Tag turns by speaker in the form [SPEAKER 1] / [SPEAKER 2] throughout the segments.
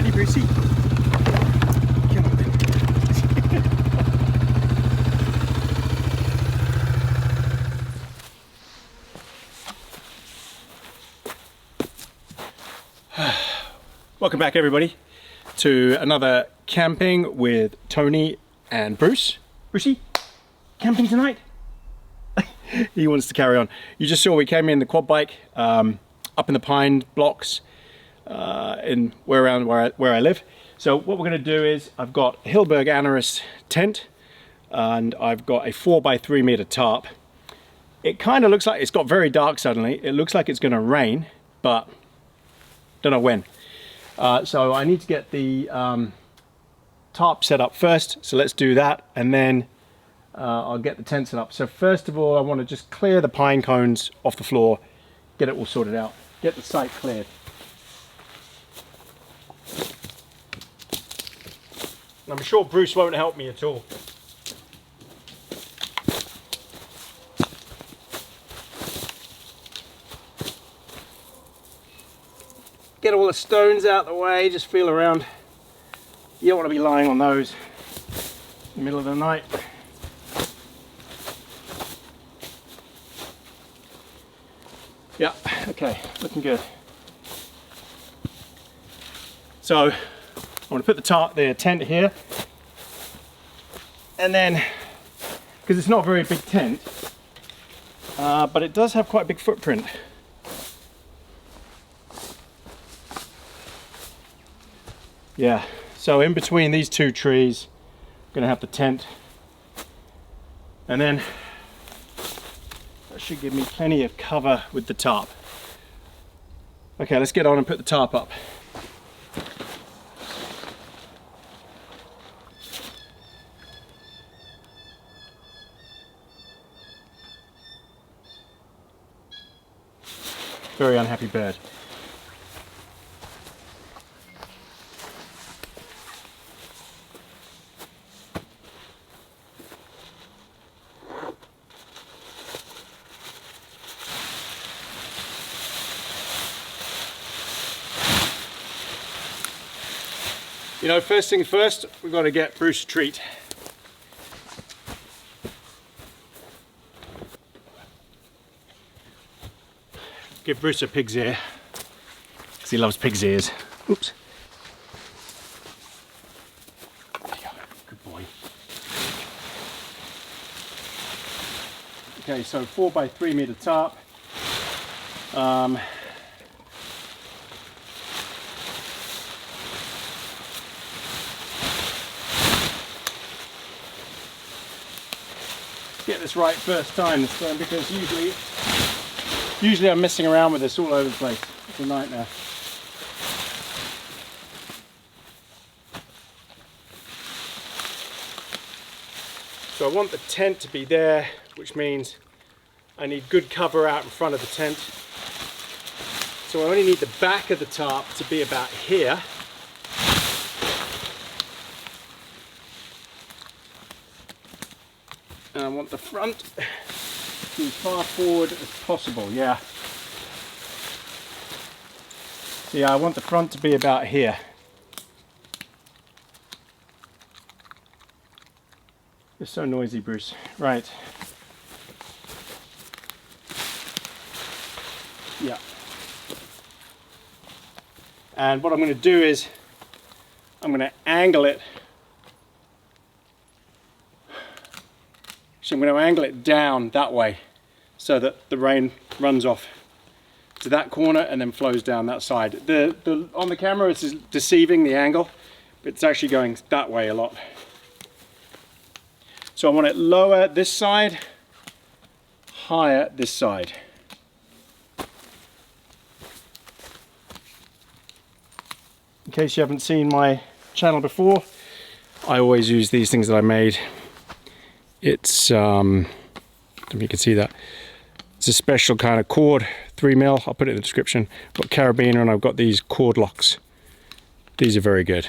[SPEAKER 1] ready, Brucey? Come on then. Welcome back, everybody, to another camping with Tony and Bruce. Brucey, camping tonight? He wants to carry on. You just saw we came in the quad bike up in the pine blocks in where I live. So what we're going to do is I've got a Hillberg Anaris tent and I've got a 4x3 meter tarp. It kind of looks like it's got very dark suddenly. It looks like it's going to rain, but don't know when. So I need to get the tarp set up first. So let's do that, and then I'll get the tent set up. So first of all, I want to just clear the pine cones off the floor, get it all sorted out, get the site cleared. I'm sure Bruce won't help me at all. Get all the stones out the way, just feel around. You don't want to be lying on those in the middle of the night. Yeah, okay, looking good. So I'm going to put the tent here, and then, because it's not a very big tent, but it does have quite a big footprint. Yeah, so in between these two trees, I'm going to have the tent, and then that should give me plenty of cover with the tarp. Okay, let's get on and put the tarp up. Very unhappy bird. You know, first thing first, we've got to get Bruce a treat. Give Bruce a pig's ear, because he loves pig's ears. Oops. There you go. Good boy. Okay, so 4x3 meter tarp. Get this right first time this time, because usually I'm messing around with this all over the place. It's a nightmare. So I want the tent to be there, which means I need good cover out in front of the tent. So I only need the back of the tarp to be about here. And I want the front to be as far forward as possible, yeah. Yeah, I want the front to be about here. You're so noisy, Bruce. Right. Yeah. And what I'm going to do is I'm going to angle it. So I'm going to angle it down that way so that the rain runs off to that corner and then flows down that side. On the camera it's deceiving, the angle, but it's actually going that way a lot. So I want it lower this side, higher this side. In case you haven't seen my channel before, I always use these things that I made. It's, I don't know if you can see that. It's a special kind of cord, 3mm, I'll put it in the description. I've got carabiner and I've got these cord locks. These are very good.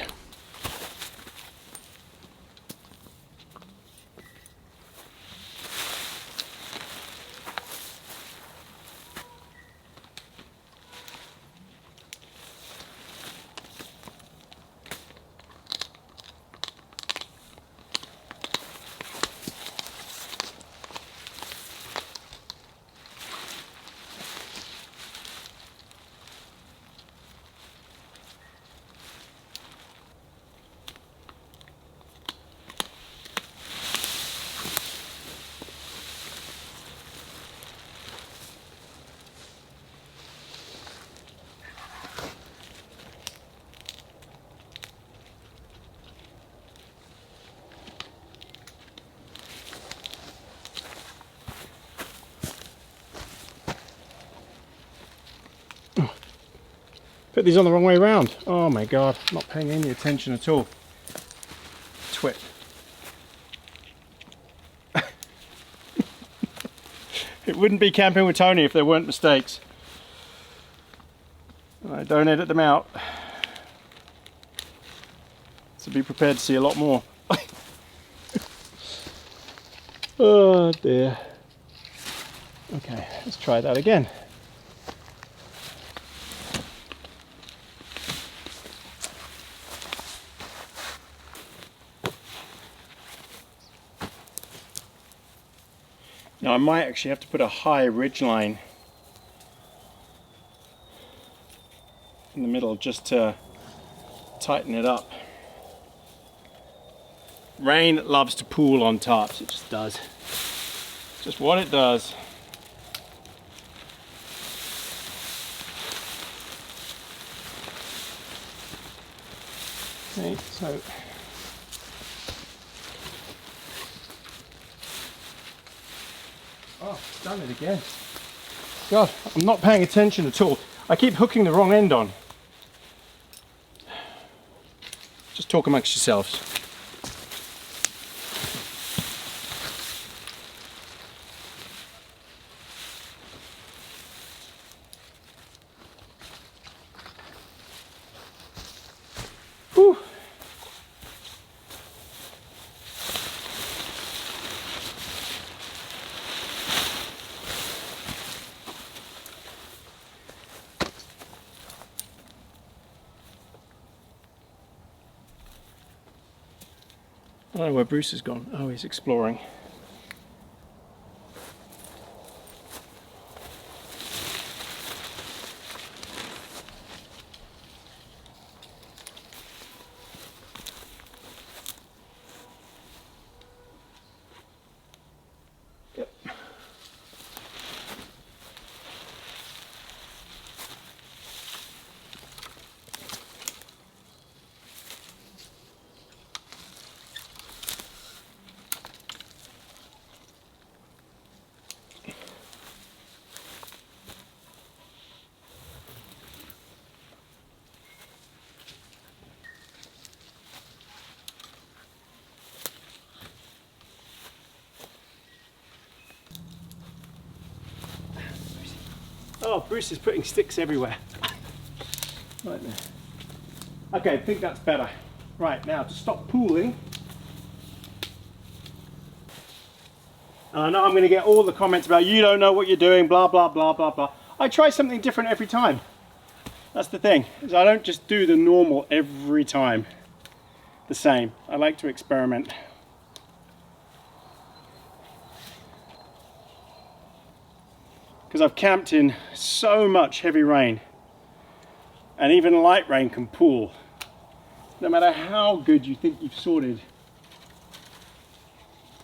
[SPEAKER 1] Put these on the wrong way around. Oh my god, not paying any attention at all. Twit. It wouldn't be camping with Tony if there weren't mistakes. I don't edit them out. So be prepared to see a lot more. Oh dear. Okay, let's try that again. Now I might actually have to put a high ridge line in the middle just to tighten it up. Rain loves to pool on tarps, it just does. Just what it does. Okay, so oh, it's done it again. God, I'm not paying attention at all. I keep hooking the wrong end on. Just talk amongst yourselves. Whew. I don't know where Bruce has gone. Oh, he's exploring. Yep. Oh, Bruce is putting sticks everywhere. Right there. Okay, I think that's better. Right, now to stop pooling. And I know I'm going to get all the comments about you don't know what you're doing, blah, blah, blah, blah, blah. I try something different every time. That's the thing, is I don't just do the normal every time. The same. I like to experiment. Because I've camped in so much heavy rain, and even light rain can pool. No matter how good you think you've sorted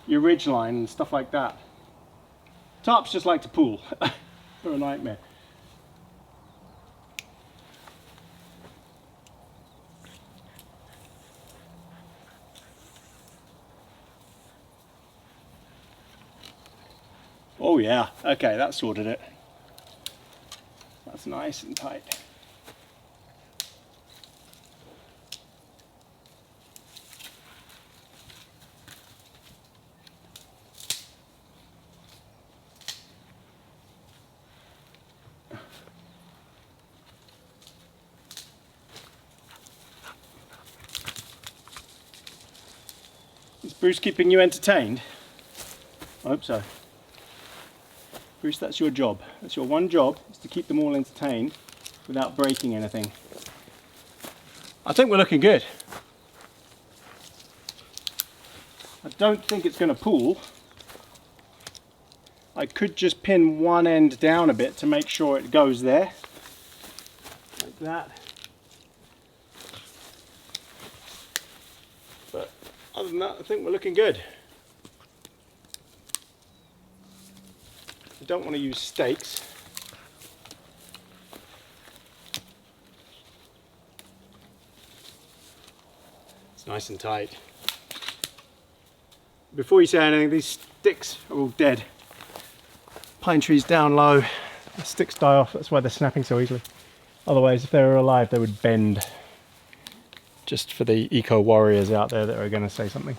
[SPEAKER 1] your ridge line and stuff like that, tarps just like to pool. They're a nightmare. Oh yeah, okay, that sorted it. That's nice and tight. Is Bruce keeping you entertained? I hope so. Bruce, that's your job. That's your one job, is to keep them all entertained without breaking anything. I think we're looking good. I don't think it's going to pool. I could just pin one end down a bit to make sure it goes there. Like that. But other than that, I think we're looking good. I don't want to use stakes. It's nice and tight. Before you say anything, these sticks are all dead. Pine trees down low, the sticks die off, that's why they're snapping so easily. Otherwise, if they were alive, they would bend. Just for the eco warriors out there that are going to say something.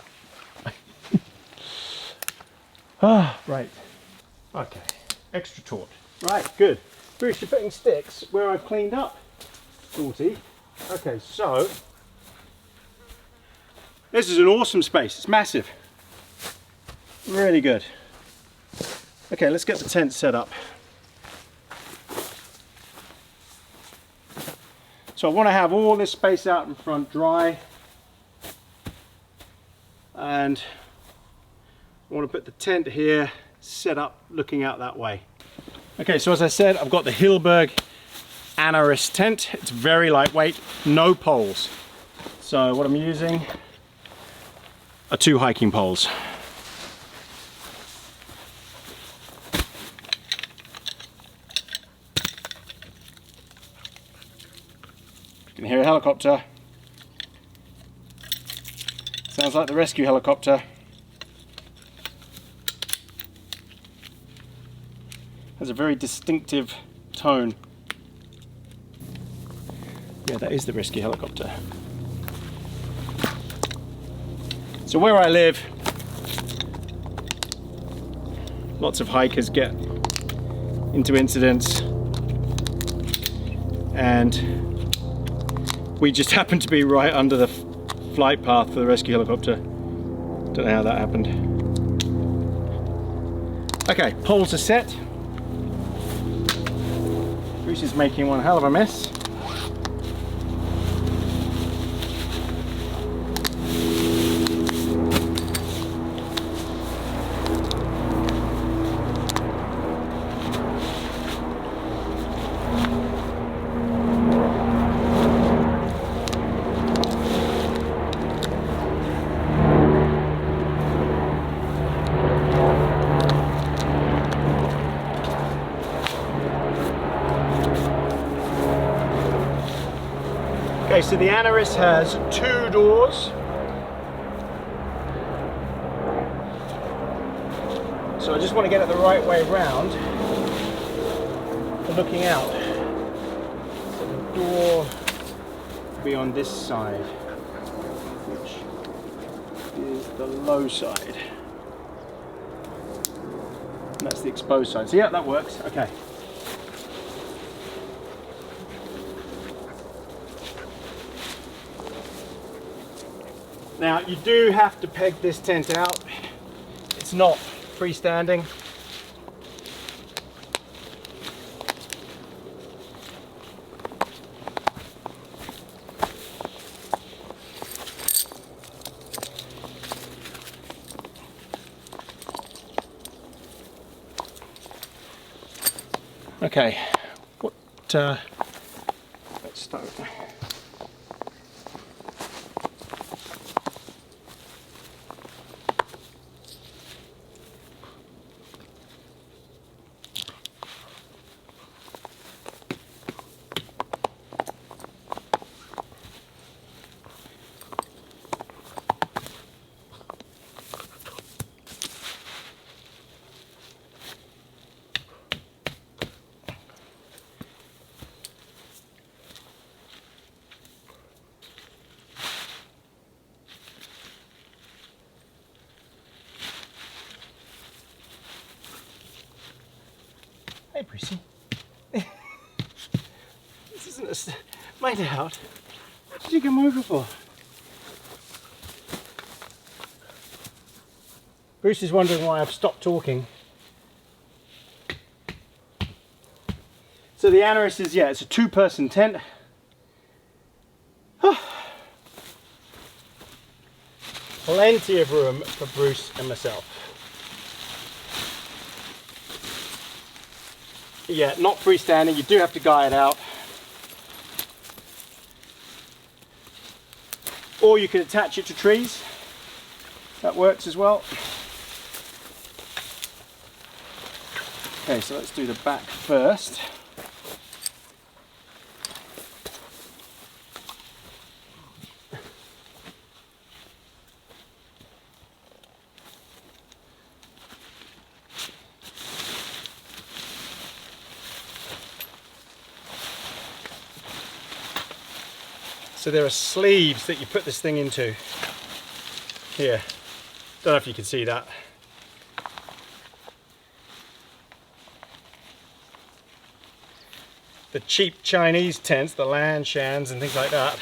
[SPEAKER 1] Right. Okay. Extra taut. Right, good. Bruce, you're putting sticks where I've cleaned up. Naughty. Okay, so this is an awesome space. It's massive. Really good. Okay, let's get the tent set up. So I want to have all this space out in front dry, and I want to put the tent here set up looking out that way. Okay, so as I said, I've got the Hilberg Anaris tent. It's very lightweight, no poles. So what I'm using are 2 hiking poles. You can hear a helicopter. Sounds like the rescue helicopter. Has a very distinctive tone. Yeah, that is the rescue helicopter. So where I live, lots of hikers get into incidents, and we just happened to be right under the flight path for the rescue helicopter. Don't know how that happened. Okay, poles are set. Bruce is making one hell of a mess. Okay, so the Anaris has 2 doors. So I just want to get it the right way round for looking out. So the door will be on this side, which is the low side. And that's the exposed side. So yeah, that works. Okay. Now you do have to peg this tent out. It's not freestanding. Okay, let's start. Hey, Brucey. This isn't my out. What did you come over for? Bruce is wondering why I've stopped talking. So the Anaris is, yeah, it's a 2-person tent. Plenty of room for Bruce and myself. Yeah, not freestanding, you do have to guy it out. Or you can attach it to trees. That works as well. Okay, so let's do the back first. So there are sleeves that you put this thing into. Here, don't know if you can see that. The cheap Chinese tents, the Lanshans and things like that,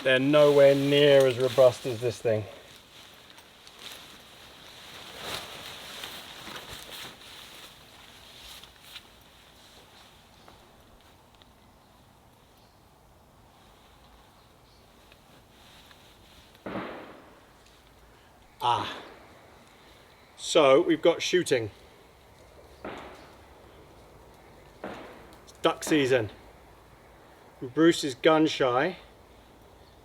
[SPEAKER 1] they're nowhere near as robust as this thing. So we've got shooting. It's duck season. And Bruce is gun shy,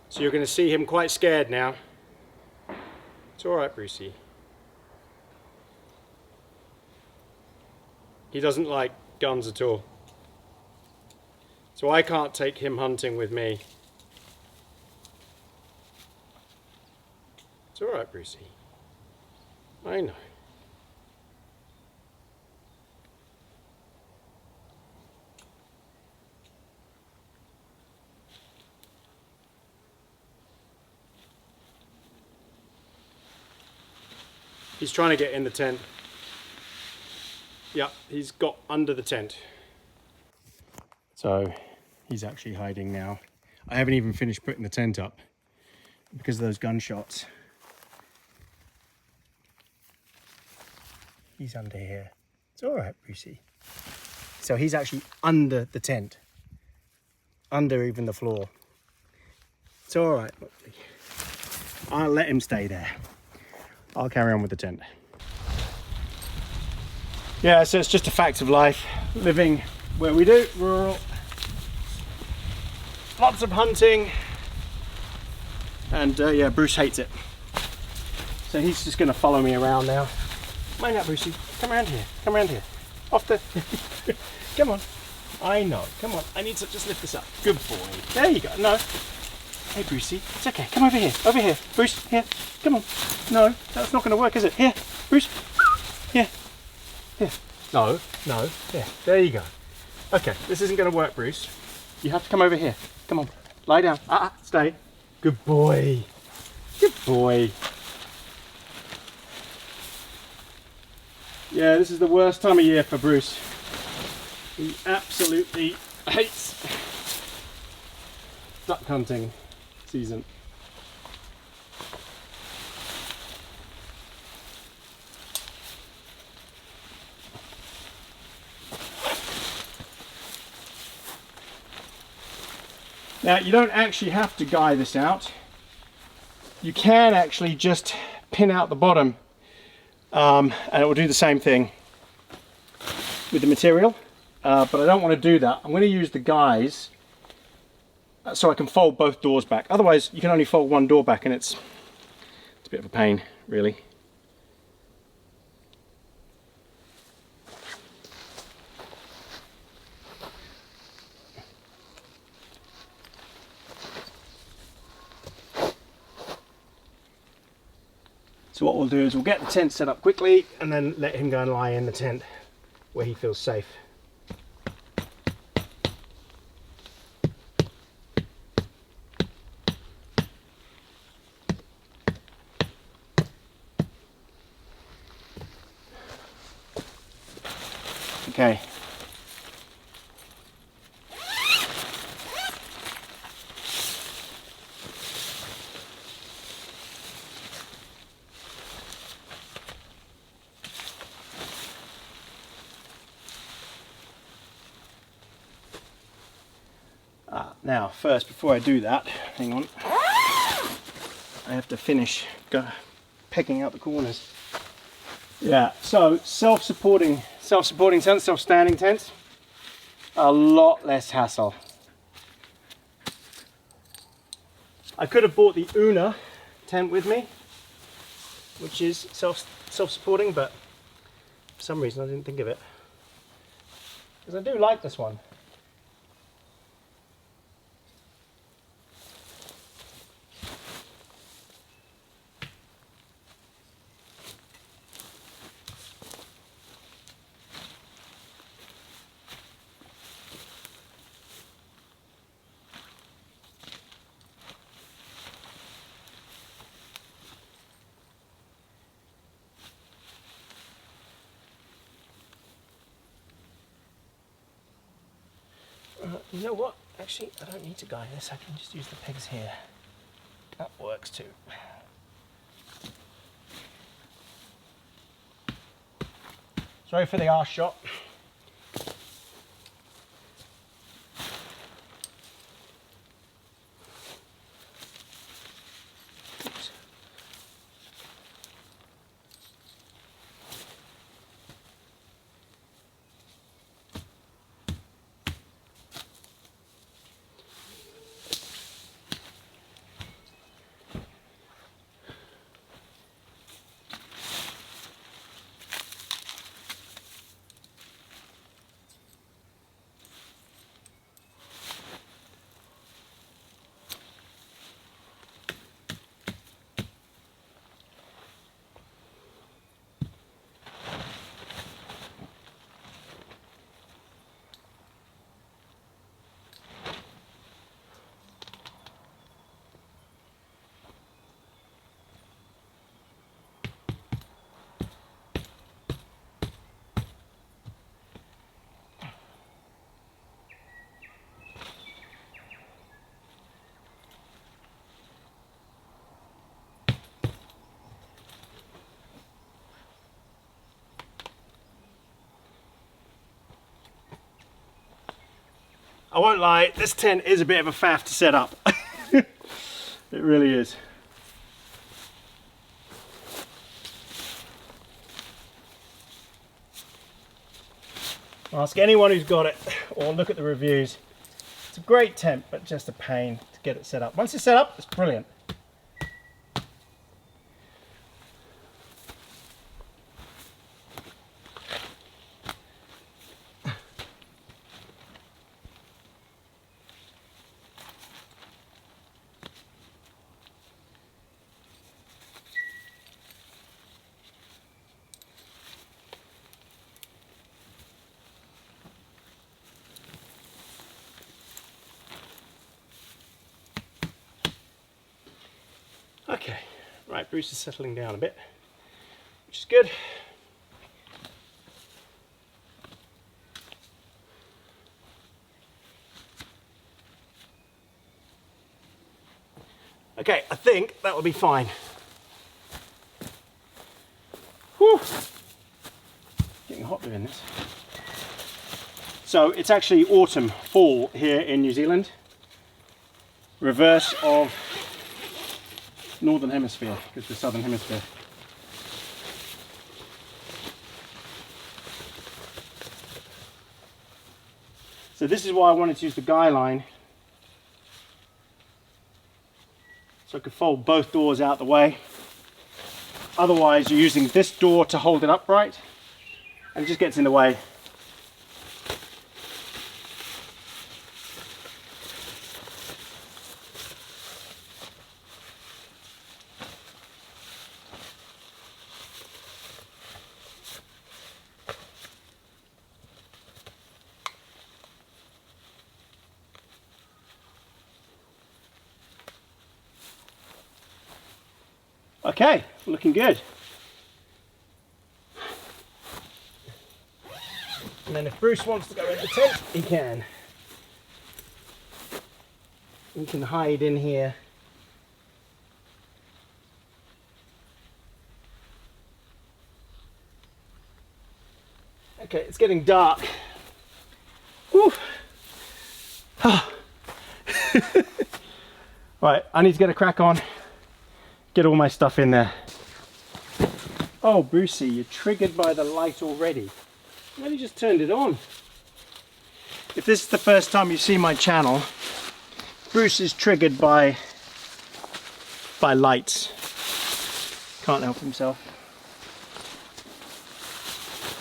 [SPEAKER 1] so you're going to see him quite scared now. It's alright, Brucey. He doesn't like guns at all. So I can't take him hunting with me. It's alright, Brucey. I know. He's trying to get in the tent. Yeah, he's got under the tent. So he's actually hiding now. I haven't even finished putting the tent up because of those gunshots. He's under here. It's all right, Brucey. So he's actually under the tent, under even the floor. It's all right, lovely. I'll let him stay there. I'll carry on with the tent. Yeah, so it's just a fact of life, living where we do, rural. Lots of hunting, and yeah, Bruce hates it. So he's just gonna follow me around now. Mind that, Brucey. Come around here. Come around here. Off the... Come on. I know. Come on. I need to just lift this up. Good boy. There you go. No. Hey, Brucey. It's okay. Come over here. Over here. Bruce, here. Come on. No, that's not going to work, is it? Here. Bruce. Here. Here. No. No. There. There you go. Okay. This isn't going to work, Bruce. You have to come over here. Come on. Lie down. Stay. Good boy. Good boy. Yeah, this is the worst time of year for Bruce. He absolutely hates duck hunting season. Now, you don't actually have to guy this out. You can actually just pin out the bottom. And it will do the same thing with the material, but I don't want to do that. I'm going to use the guys so I can fold both doors back. Otherwise you can only fold one door back and it's a bit of a pain, really. So what we'll do is we'll get the tent set up quickly and then let him go and lie in the tent where he feels safe. Okay. Now, first, before I do that, hang on, I have to finish pecking out the corners. Yeah, so self-supporting tents, self-standing tents, a lot less hassle. I could have bought the Una tent with me, which is self-supporting, but for some reason I didn't think of it. Because I do like this one. You know what? Actually, I don't need to guide this. I can just use the pegs here. That works too. Sorry for the arse shot. Oops. I won't lie, this tent is a bit of a faff to set up. It really is. Ask anyone who's got it or look at the reviews. It's a great tent, but just a pain to get it set up. Once it's set up, it's brilliant. Okay, right, Bruce is settling down a bit, which is good. Okay, I think that will be fine. Whew. Getting hot doing this. So it's actually autumn, fall here in New Zealand. Reverse of Northern Hemisphere, because the Southern Hemisphere. So this is why I wanted to use the guy line, so I could fold both doors out the way. Otherwise you're using this door to hold it upright and it just gets in the way. Okay, looking good. And then if Bruce wants to go in the tent, he can. He can hide in here. Okay, it's getting dark. Whew. Right, I need to get a crack on. Get all my stuff in there. Oh, Brucey, you're triggered by the light already. I've only just turned it on. If this is the first time you see my channel, Bruce is triggered by lights. Can't help himself.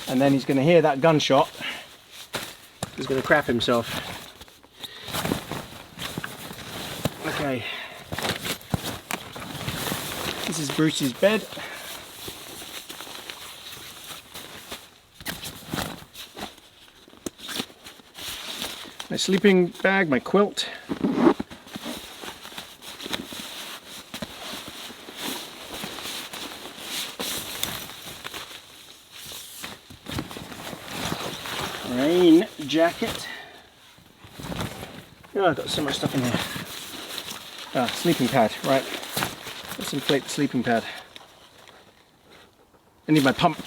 [SPEAKER 1] And then he's going to hear that gunshot. He's going to crap himself. Okay. This is Bruce's bed. My sleeping bag, my quilt. Rain jacket. Oh, I've got so much stuff in here. Ah, sleeping pad, right. Let's inflate the sleeping pad. I need my pump.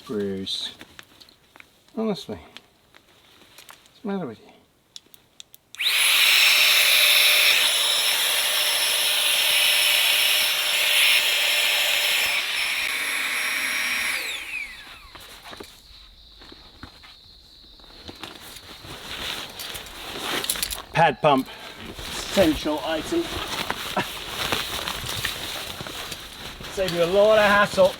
[SPEAKER 1] Bruce, honestly, what's the matter with you? Pad pump, essential item. Save you a lot of hassle.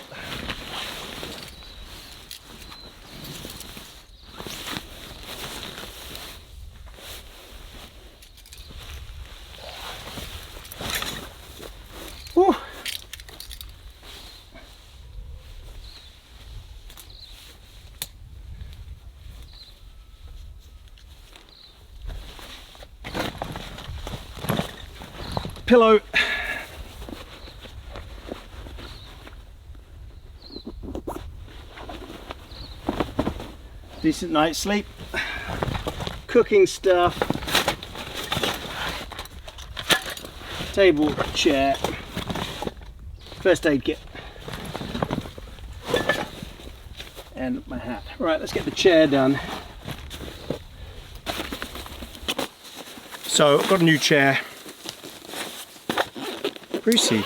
[SPEAKER 1] Whew. Pillow. Decent night's sleep. Cooking stuff. Table, chair. First aid kit. And my hat. Right, let's get the chair done. So, I've got a new chair. Brucey.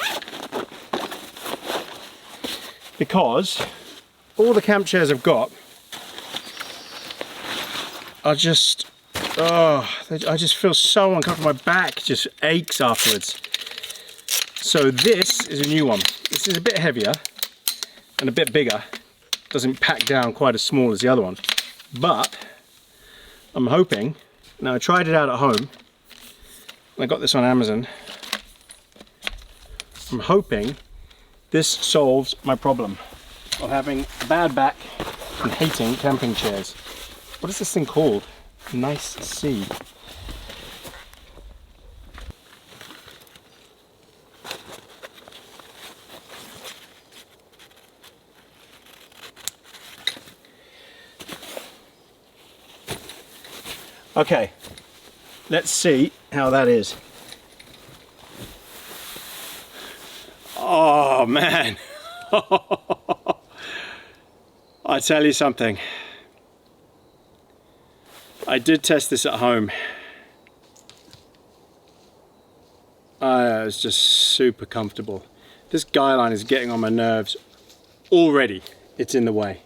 [SPEAKER 1] Because all the camp chairs I've got are just, I just feel so uncomfortable. My back just aches afterwards. So this is a new one. This is a bit heavier and a bit bigger. Doesn't pack down quite as small as the other one. But I'm hoping, now I tried it out at home. I got this on Amazon. I'm hoping this solves my problem of having a bad back and hating camping chairs. What is this thing called? Nice C. Okay, let's see how that is. Oh man, I tell you something. I did test this at home. It's just super comfortable. This guy line is getting on my nerves already. It's in the way.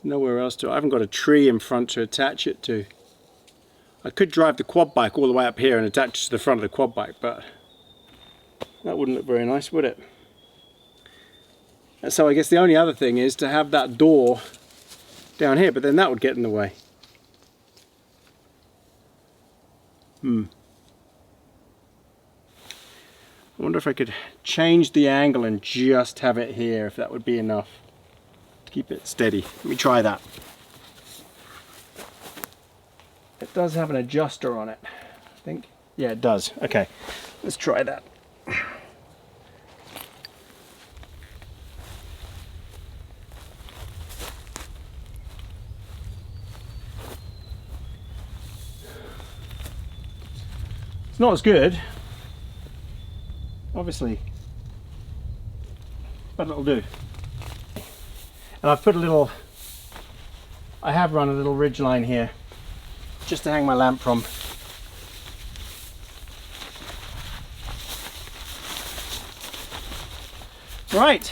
[SPEAKER 1] Nowhere else to. I haven't got a tree in front to attach it to. I could drive the quad bike all the way up here and attach it to the front of the quad bike, but that wouldn't look very nice, would it? And so I guess the only other thing is to have that door down here, but then that would get in the way. I wonder if I could change the angle and just have it here, if that would be enough to keep it steady. Let me try that. It does have an adjuster on it, I think. Yeah, it does. Okay, let's try that. It's not as good, obviously, but it'll do. And I've put a little, I have run a little ridge line here just to hang my lamp from. Right,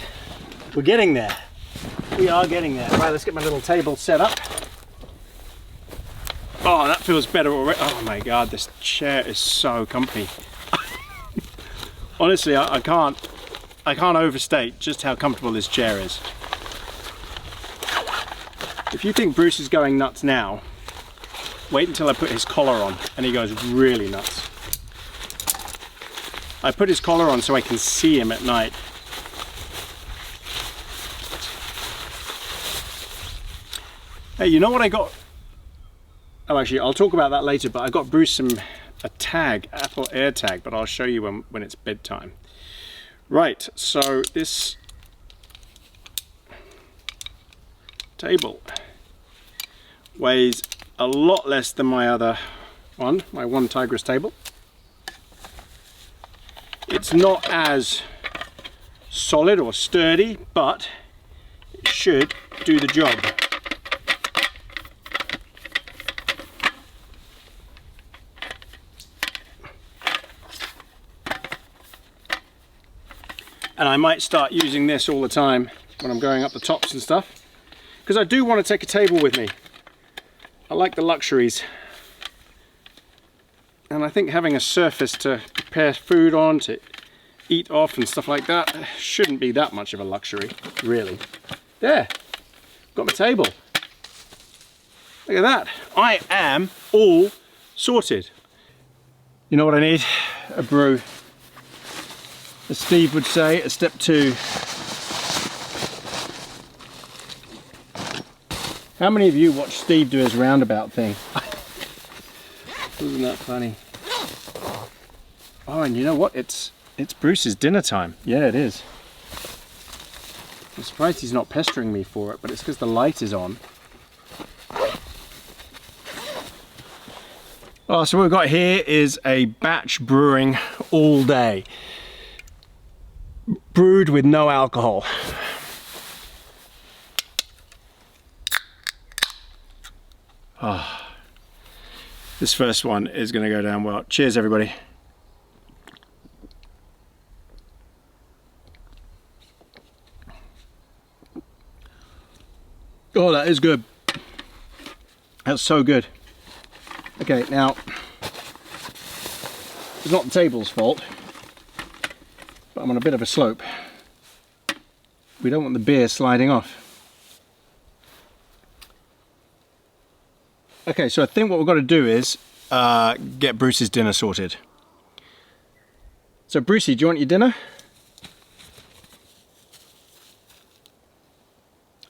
[SPEAKER 1] we're getting there. We are getting there. Right, let's get my little table set up. Oh, that feels better already. Oh my god, this chair is so comfy. Honestly, I can't overstate just how comfortable this chair is. If you think Bruce is going nuts now, wait until I put his collar on and he goes really nuts. I put his collar on so I can see him at night. Hey, you know what I got Oh, actually, I'll talk about that later, but I got Bruce a tag, Apple AirTag, but I'll show you when it's bedtime. Right, so this table weighs a lot less than my other one, my one Tigress table. It's not as solid or sturdy, but it should do the job. And I might start using this all the time when I'm going up the tops and stuff, because I do want to take a table with me. I like the luxuries, and I think having a surface to prepare food on, to eat off and stuff like that, shouldn't be that much of a luxury, really. There, got my table. Look at that. I am all sorted. You know what I need? A brew. As Steve would say, at step 2. How many of you watch Steve do his roundabout thing? Isn't that funny? Oh, and you know what? It's Bruce's dinner time. Yeah, it is. I'm surprised he's not pestering me for it, but it's because the light is on. Oh, so what we've got here is a batch brewing all day. Brewed with no alcohol. Ah, this first one is going to go down well. Cheers, everybody. Oh, that is good. That's so good. Okay, now, it's not the table's fault, but I'm on a bit of a slope. We don't want the beer sliding off. Okay, so I think what we've got to do is get Bruce's dinner sorted. So Brucey, do you want your dinner?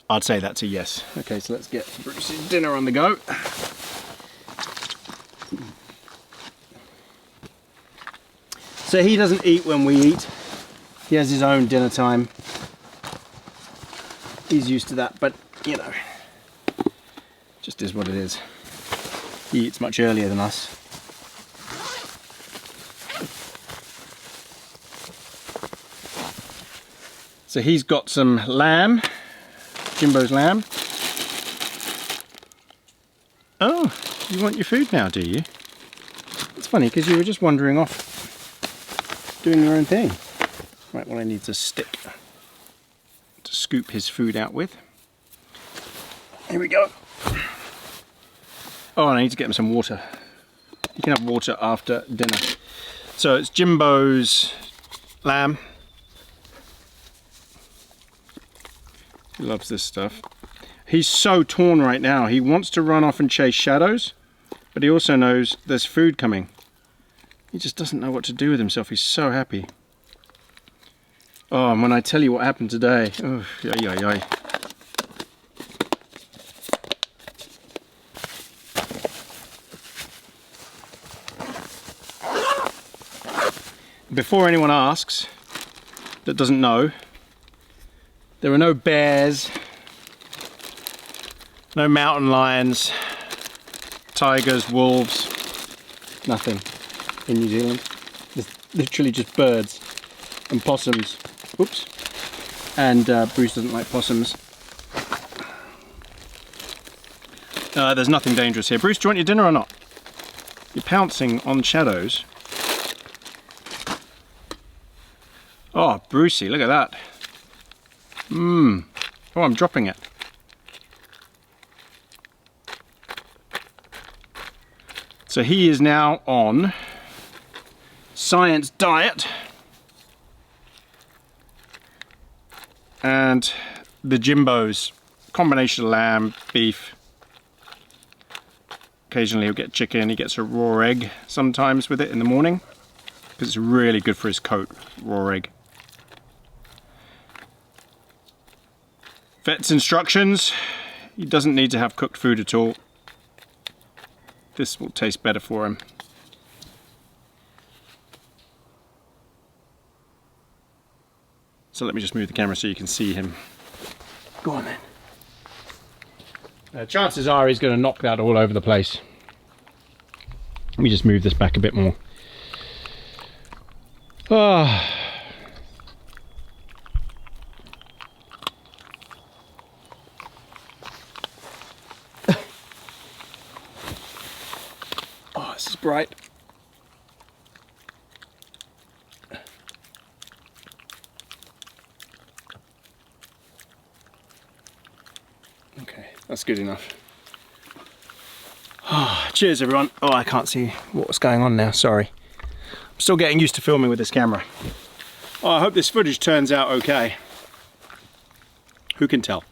[SPEAKER 1] I'd say that's a yes. Okay, so let's get Bruce's dinner on the go. So he doesn't eat when we eat. He has his own dinner time. He's used to that, but you know, just is what it is. He eats much earlier than us. So he's got some lamb, Jimbo's lamb. Oh, you want your food now, do you? It's funny because you were just wandering off doing your own thing. Right, well, I need a stick to scoop his food out with. Here we go. Oh, and I need to get him some water. You can have water after dinner. So it's Jimbo's lamb. He loves this stuff. He's so torn right now. He wants to run off and chase shadows, but he also knows there's food coming. He just doesn't know what to do with himself. He's so happy. Oh, and when I tell you what happened today, oh, yay, yay, yay. Before anyone asks, that doesn't know, there are no bears, no mountain lions, tigers, wolves, nothing in New Zealand. There's literally just birds and possums. Oops. And Bruce doesn't like possums. There's nothing dangerous here. Bruce, do you want your dinner or not? You're pouncing on shadows. Oh, Brucey, look at that. Mmm. Oh, I'm dropping it. So he is now on science diet. And the Jimbo's, combination of lamb, beef. Occasionally he'll get chicken, he gets a raw egg sometimes with it in the morning, because it's really good for his coat, raw egg. Vet's instructions, he doesn't need to have cooked food at all. this will taste better for him. So let me just move the camera so you can see him. Go on then. Chances are he's going to knock that all over the place. Let me just move this back a bit more. Oh. Oh, this is bright. Okay, that's good enough. Oh, cheers everyone. Oh, I can't see what's going on now, sorry. I'm still getting used to filming with this camera. Oh, I hope this footage turns out okay. Who can tell?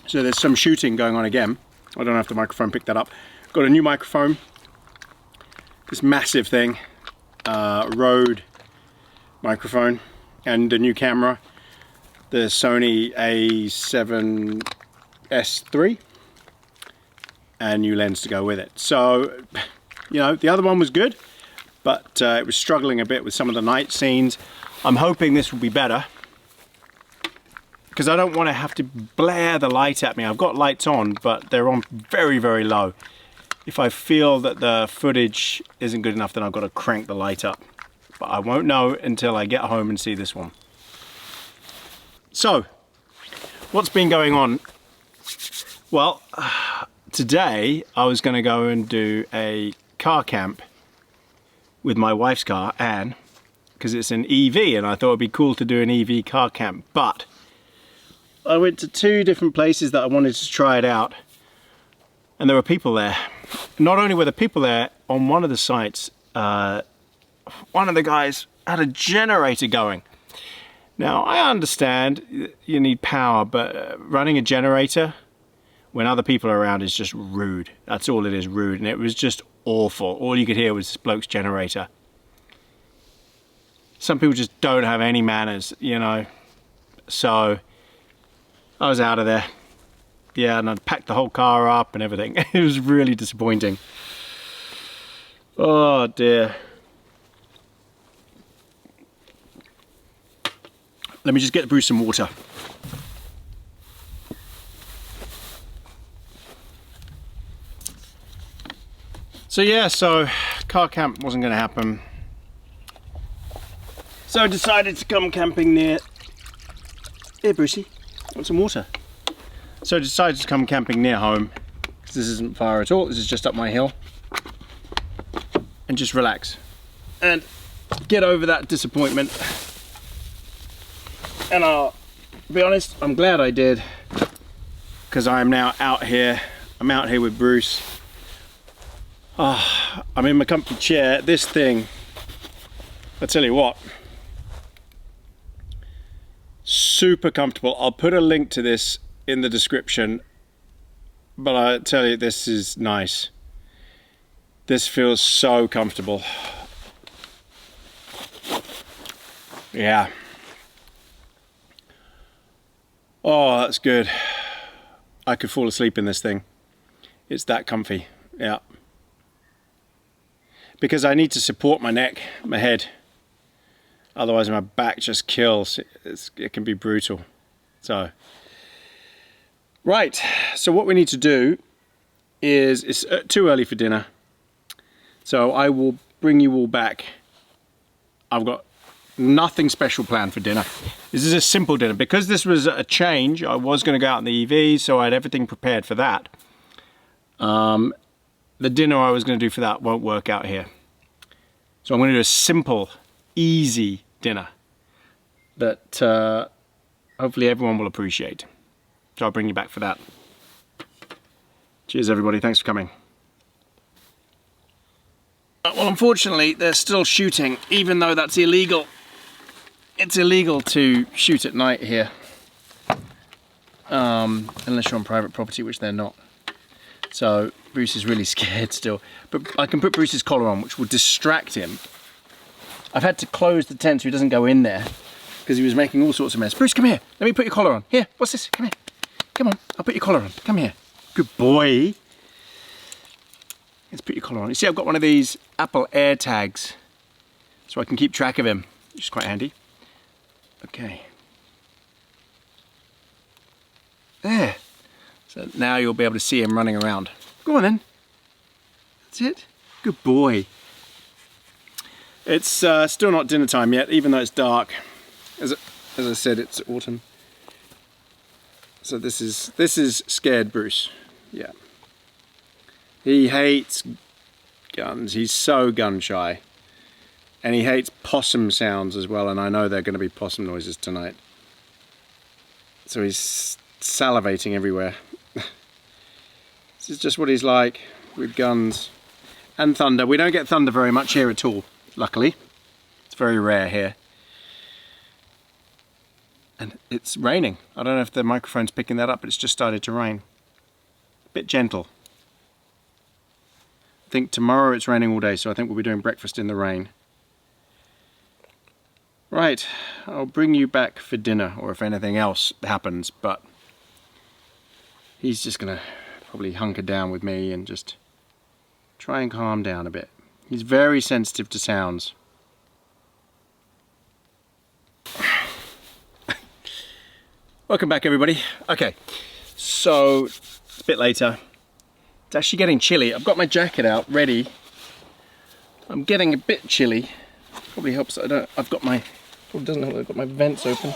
[SPEAKER 1] So there's some shooting going on again. I don't know if the microphone picked that up. Got a new microphone. This massive thing. Rode microphone. And a new camera. The Sony A7S3. And new lens to go with it. So, you know, the other one was good. But it was struggling a bit with some of the night scenes. I'm hoping this will be better. Because I don't want to have to blare the light at me. I've got lights on, but they're on very, very low. If I feel that the footage isn't good enough, then I've got to crank the light up. But I won't know until I get home and see this one. So, what's been going on? Well, today I was going to go and do a car camp with my wife's car, Anne, because it's an EV, and I thought it'd be cool to do an EV car camp, but I went to 2 different places that I wanted to try it out, and there were people there. Not only were there people there, on one of the sites, one of the guys had a generator going. Now, I understand you need power, but running a generator when other people are around is just rude. That's all it is, rude, and it was just awful. All you could hear was this bloke's generator. Some people just don't have any manners, you know, so I was out of there. Yeah, and I'd packed the whole car up and everything. It was really disappointing. Oh dear. Let me just get Bruce some water. So yeah, car camp wasn't going to happen. So I decided to come camping near... Here, Brucey. Want some water? So I decided to come camping near home, because this isn't far at all. This is just up my hill. And just relax. And get over that disappointment. And I'll be honest, I'm glad I did. Because I am now out here. I'm out here with Bruce. Oh, I'm in my comfy chair. This thing, I tell you what. Super comfortable. I'll put a link to this in the description, but I tell you, this is nice. This feels so comfortable. Yeah. Oh, that's good. I could fall asleep in this thing. It's that comfy. Yeah. Because I need to support my neck, my head. Otherwise my back just kills. It can be brutal. So, right. So what we need to do is, it's too early for dinner. So I will bring you all back. I've got nothing special planned for dinner. This is a simple dinner. Because this was a change, I was going to go out in the EV, so I had everything prepared for that. The dinner I was going to do for that won't work out here. So I'm going to do a simple, easy dinner that hopefully everyone will appreciate. So I'll bring you back for that. Cheers everybody, thanks for coming. Well, unfortunately they're still shooting, even though that's illegal. It's illegal to shoot at night here. Unless you're on private property, which they're not. So Bruce is really scared still. But I can put Bruce's collar on, which will distract him. I've had to close the tent so he doesn't go in there. because he was making all sorts of mess. Bruce, come here. Let me put your collar on. Here, what's this? Come here. Come on, I'll put your collar on. Come here. Good boy. Let's put your collar on. You see, I've got one of these Apple AirTags, so I can keep track of him, which is quite handy. Okay. There. So now you'll be able to see him running around. Go on then. That's it. Good boy. It's still not dinner time yet, even though it's dark. As I said, it's autumn. So this is scared Bruce. Yeah. He hates guns. He's so gun shy. And he hates possum sounds as well, and I know there are going to be possum noises tonight. So he's salivating everywhere. This is just what he's like with guns and thunder. We don't get thunder very much here at all, luckily. It's very rare here. And it's raining. I don't know if the microphone's picking that up, but it's just started to rain. A bit gentle. I think tomorrow it's raining all day, so I think we'll be doing breakfast in the rain. Right, I'll bring you back for dinner, or if anything else happens, but he's just gonna probably hunker down with me and just try and calm down a bit. He's very sensitive to sounds. Welcome back, everybody. Okay, so it's a bit later. It's actually getting chilly. I've got my jacket out ready. I'm getting a bit chilly. Probably helps that I've got my, well, it doesn't help that I've got my vents open.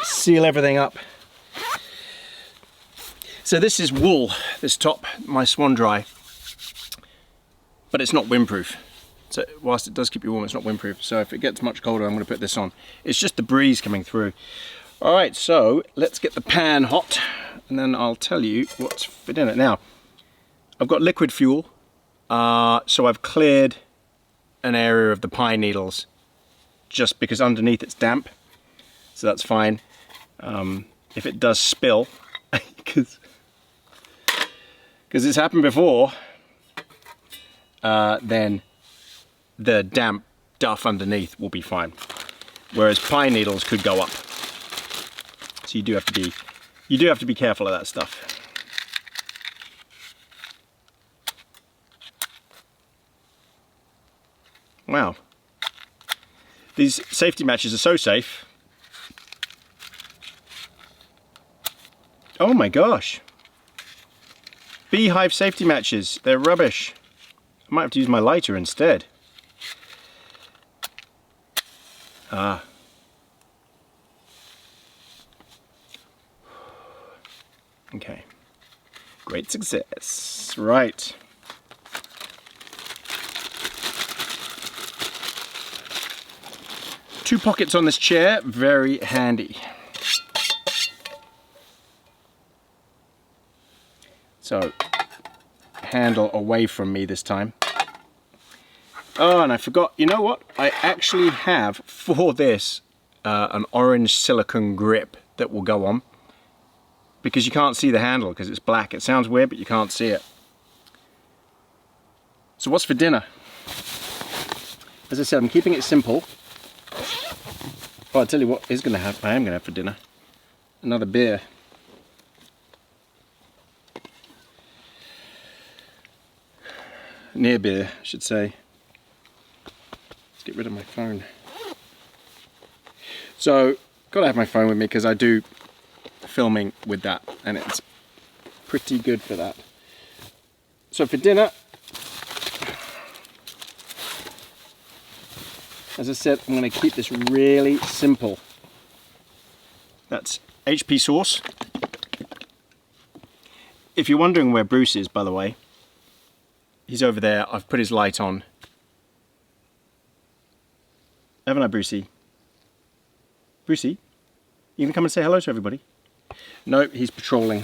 [SPEAKER 1] Seal everything up. So this is wool, this top, my Swan Dry, but it's not windproof. So whilst it does keep you warm, it's not windproof. So if it gets much colder, I'm going to put this on. It's just the breeze coming through. All right, so let's get the pan hot, and then I'll tell you what's for dinner. Now, I've got liquid fuel, so I've cleared an area of the pine needles, just because underneath it's damp, so that's fine. If it does spill, because it's happened before, then the damp duff underneath will be fine, whereas pine needles could go up. So you do have to be careful of that stuff. Wow, these safety matches are so safe. Oh my gosh, beehive safety matches, they're rubbish. I might have to use my lighter instead. Ah. Okay. Great success. Right. Two pockets on this chair, very handy. So, handle away from me this time. Oh, and I forgot, you know what? I actually have, for this, an orange silicone grip that will go on. Because you can't see the handle, because it's black. It sounds weird, but you can't see it. So what's for dinner? As I said, I'm keeping it simple. Oh, I'll tell you what I am going to have for dinner. Another beer. Near beer, I should say. Let's get rid of my phone. So, gotta have my phone with me because I do filming with that, and it's pretty good for that. So for dinner, as I said, I'm going to keep this really simple. That's HP sauce. If you're wondering where Bruce is, by the way, he's over there. I've put his light on. Haven't I, Brucey? Brucey, you gonna come and say hello to everybody? No, he's patrolling.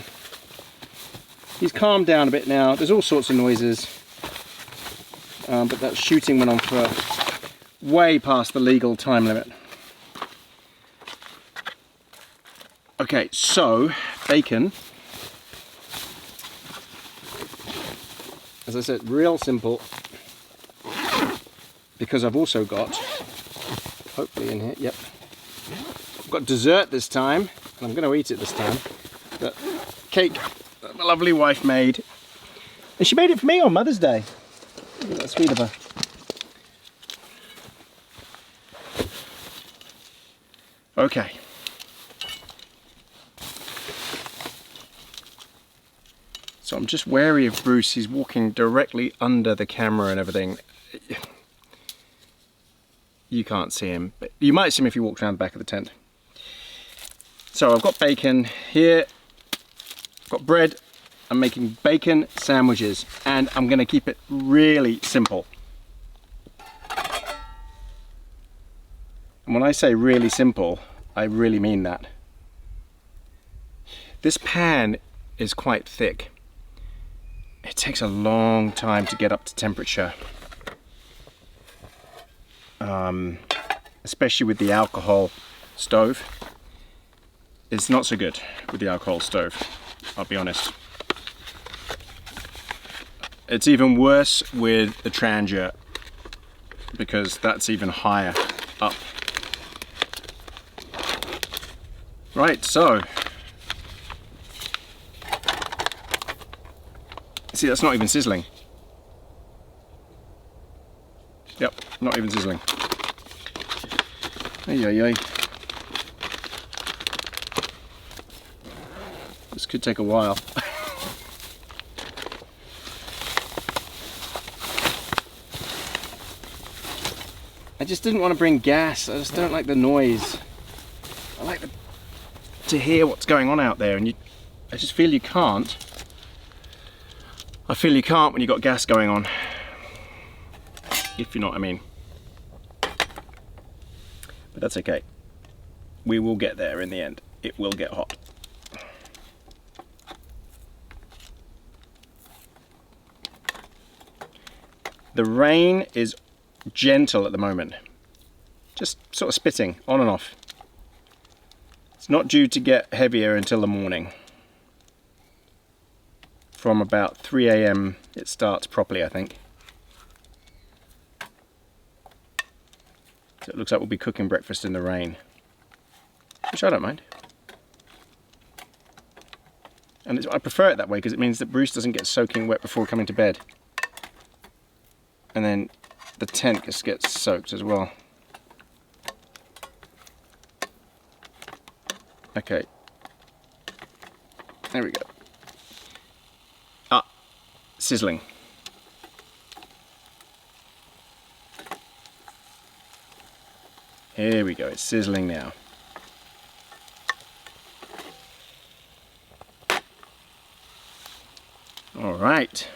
[SPEAKER 1] He's calmed down a bit now. There's all sorts of noises. But that shooting went on for way past the legal time limit. Okay, so bacon. As I said, real simple. Because I've also got hopefully in here. Yep. I've got dessert this time, and I'm going to eat it this time. That cake that my lovely wife made. And she made it for me on Mother's Day. Isn't that sweet of her? Okay. So I'm just wary of Bruce. He's walking directly under the camera and everything. You can't see him, but you might see him if you walk around the back of the tent. So I've got bacon here. I've got bread. I'm making bacon sandwiches, and I'm going to keep it really simple. And when I say really simple, I really mean that. This pan is quite thick. It takes a long time to get up to temperature. Especially with the alcohol stove. It's not so good with the alcohol stove, I'll be honest. It's even worse with the Trangia, because that's even higher up. Right, so see, that's not even sizzling. Yep, not even sizzling. Ay, ay, ay. This could take a while. I just didn't want to bring gas. I just don't like the noise. I like to hear what's going on out there, and I just feel you can't. I feel you can't when you've got gas going on, if you know what I mean. But that's okay. We will get there in the end. It will get hot. The rain is gentle at the moment. Just sort of spitting on and off. It's not due to get heavier until the morning. From about 3 AM it starts properly, I think. So it looks like we'll be cooking breakfast in the rain, which I don't mind. And I prefer it that way because it means that Bruce doesn't get soaking wet before coming to bed. And then the tent just gets soaked as well. Okay. There we go. Ah, sizzling. Here we go, it's sizzling now. All right.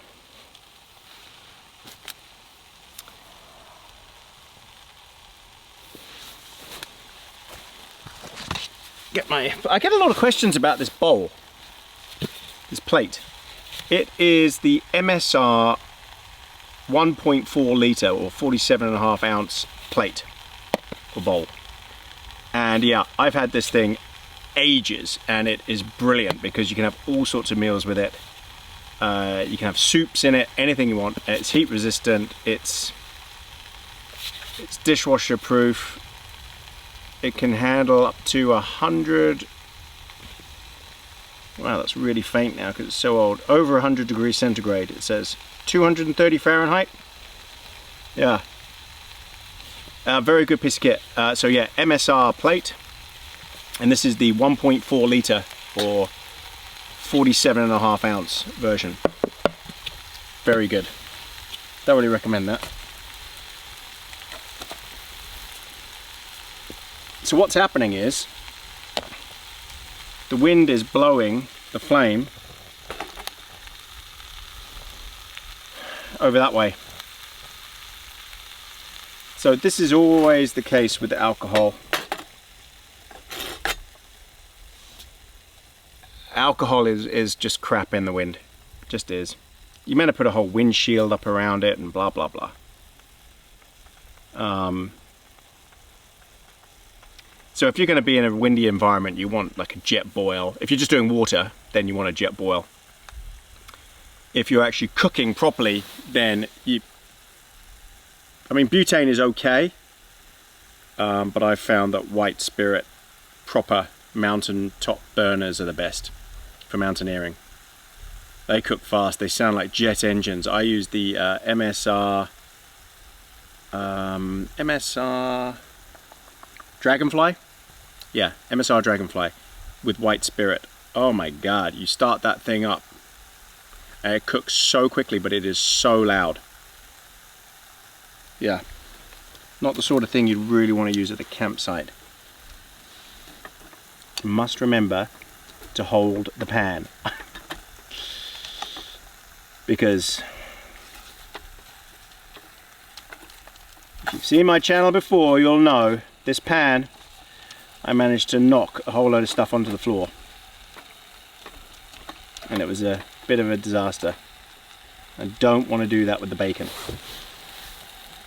[SPEAKER 1] I get a lot of questions about this bowl, this plate. It is the MSR 1.4 litre or 47.5 ounce plate or bowl. And yeah, I've had this thing ages, and it is brilliant because you can have all sorts of meals with it. You can have soups in it, anything you want. It's heat resistant, it's dishwasher proof. It can handle up to 100, wow, that's really faint now because it's so old, over 100 degrees centigrade it says. 230 Fahrenheit. Yeah. Very good piece of kit. So yeah, MSR plate. And this is the 1.4 litre or 47.5 ounce version. Very good. Thoroughly recommend that. So what's happening is the wind is blowing the flame over that way. So this is always the case with the alcohol. Alcohol is just crap in the wind. It just is. You meant to put a whole windshield up around it and blah blah blah. So if you're going to be in a windy environment, you want like a jet boil. If you're just doing water, then you want a jet boil. If you're actually cooking properly, then I mean, butane is okay, but I've found that White Spirit proper mountain top burners are the best for mountaineering. They cook fast, they sound like jet engines. I use the MSR Dragonfly? Yeah, MSR Dragonfly with White Spirit. Oh my god, you start that thing up and it cooks so quickly, but it is so loud. Yeah, not the sort of thing you'd really want to use at the campsite. You must remember to hold the pan. Because if you've seen my channel before, you'll know this pan, I managed to knock a whole load of stuff onto the floor. And it was a bit of a disaster. I don't want to do that with the bacon.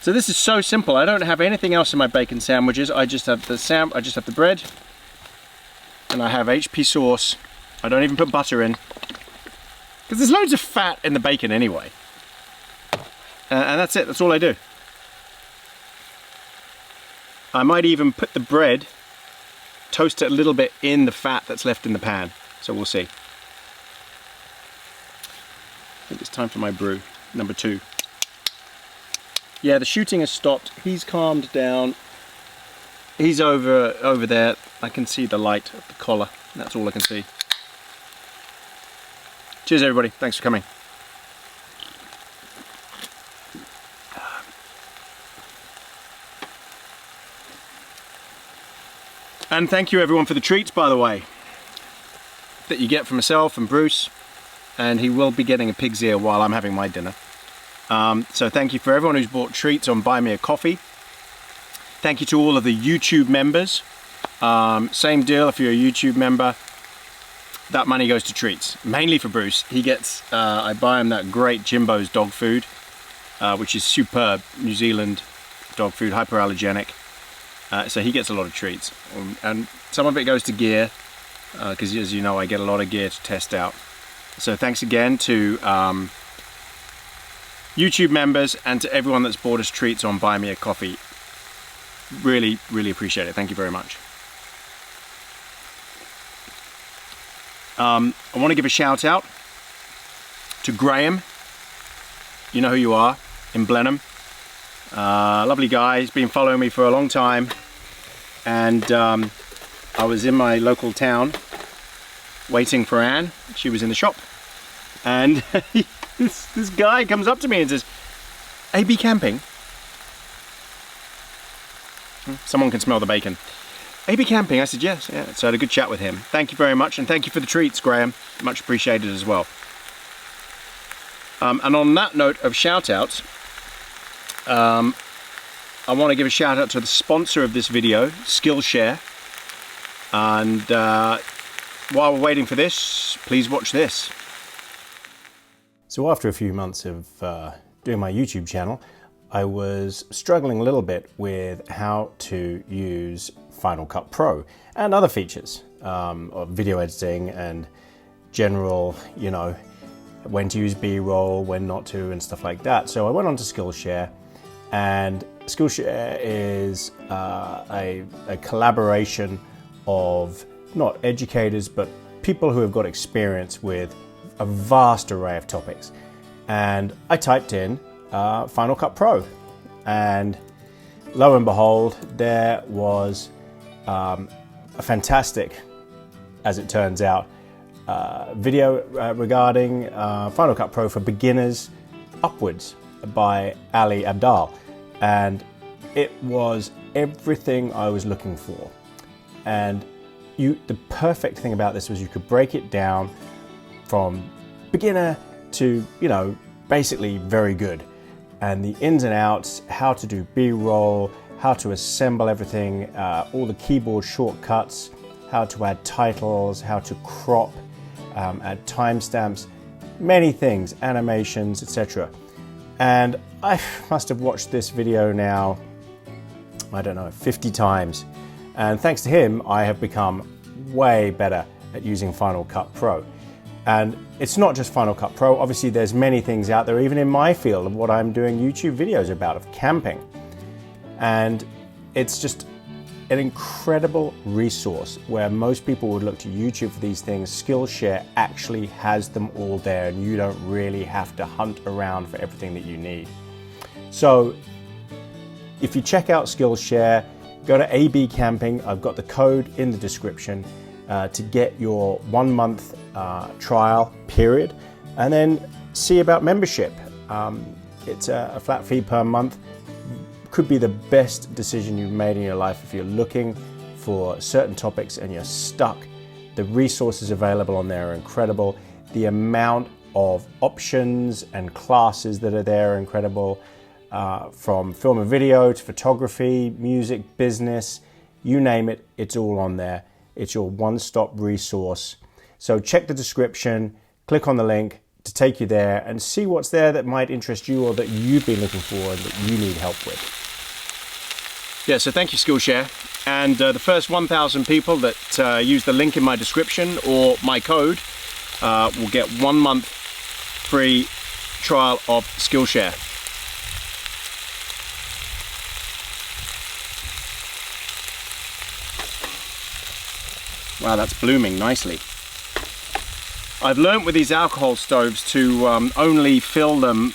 [SPEAKER 1] So this is so simple. I don't have anything else in my bacon sandwiches. I just have the bread, and I have HP sauce. I don't even put butter in, because there's loads of fat in the bacon anyway. And that's it. That's all I do. I might even put the bread, toast it a little bit in the fat that's left in the pan. So we'll see. I think it's time for my brew, number 2. Yeah, the shooting has stopped. He's calmed down. He's over there. I can see the light of the collar. That's all I can see. Cheers, everybody. Thanks for coming. And thank you, everyone, for the treats, by the way, that you get from myself and Bruce. And he will be getting a pig's ear while I'm having my dinner. So thank you for everyone who's bought treats on Buy Me a Coffee. Thank you to all of the YouTube members. Same deal, if you're a YouTube member, that money goes to treats, mainly for Bruce. He gets, I buy him that great Jimbo's dog food, which is superb, New Zealand dog food, hyperallergenic. So he gets a lot of treats. And some of it goes to gear, because as you know, I get a lot of gear to test out. So thanks again to YouTube members and to everyone that's bought us treats on Buy Me a Coffee. Really, really appreciate it. Thank you very much. I want to give a shout out to Graham. You know who you are, in Blenheim. Lovely guy. He's been following me for a long time. And I was in my local town waiting for Anne. She was in the shop. And this guy comes up to me and says, "AB camping?" Someone can smell the bacon. "AB camping?" I said, yes. Yeah. So I had a good chat with him. Thank you very much, and thank you for the treats, Graham. Much appreciated as well. And on that note of shout-outs, I want to give a shout-out to the sponsor of this video, Skillshare. And while we're waiting for this, please watch this. So after a few months of doing my YouTube channel, I was struggling a little bit with how to use Final Cut Pro and other features of video editing and general, you know, when to use B-roll, when not to, and stuff like that. So I went on to Skillshare, and Skillshare is a collaboration of not educators, but people who have got experience with a vast array of topics. And I typed in Final Cut Pro, and lo and behold, there was a fantastic, as it turns out, video regarding Final Cut Pro for beginners upwards by Ali Abdal, and it was everything I was looking for. And the perfect thing about this was you could break it down from beginner to, you know, basically very good, and the ins and outs, how to do B-roll, how to assemble everything, all the keyboard shortcuts, how to add titles, how to crop, add timestamps, many things, animations, etc. And I must have watched this video now, I don't know, 50 times. And thanks to him, I have become way better at using Final Cut Pro. And it's not just Final Cut Pro, obviously there's many things out there, even in my field of what I'm doing YouTube videos about, of camping. And it's just
[SPEAKER 2] an incredible resource where most people would look to YouTube for these things. Skillshare actually has them all there, and you don't really have to hunt around for everything that you need. So if you check out Skillshare, go to AB Camping. I've got the code in the description to get your 1 month trial period, and then see about membership. It's a flat fee per month. Could be the best decision you've made in your life if you're looking for certain topics and you're stuck. The resources available on there are incredible. The amount of options and classes that are there are incredible. From film and video to photography, music, business, you name it, it's all on there. It's your one-stop resource. So check the description, click on the link to take you there and see what's there that might interest you or that you've been looking for and that you need help with.
[SPEAKER 1] Yeah, so thank you, Skillshare. And the first 1,000 people that use the link in my description or my code will get 1 month free trial of Skillshare. Wow, that's blooming nicely. I've learnt with these alcohol stoves to only fill them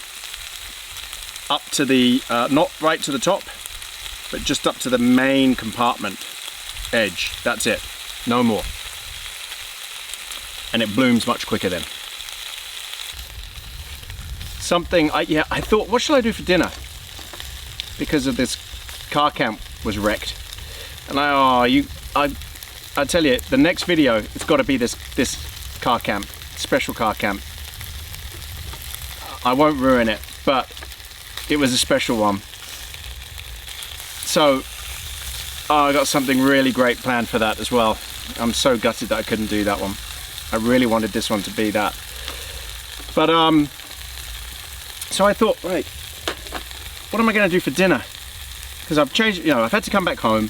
[SPEAKER 1] up to the, not right to the top, but just up to the main compartment edge. That's it, no more. And it blooms much quicker then. I thought, what shall I do for dinner? Because of this car camp was wrecked. And I tell you, the next video, it's got to be this car camp, special car camp. I won't ruin it, but it was a special one. So, I got something really great planned for that as well. I'm so gutted that I couldn't do that one. I really wanted this one to be that. But, so I thought, right, what am I going to do for dinner? Because I've changed, you know, I've had to come back home.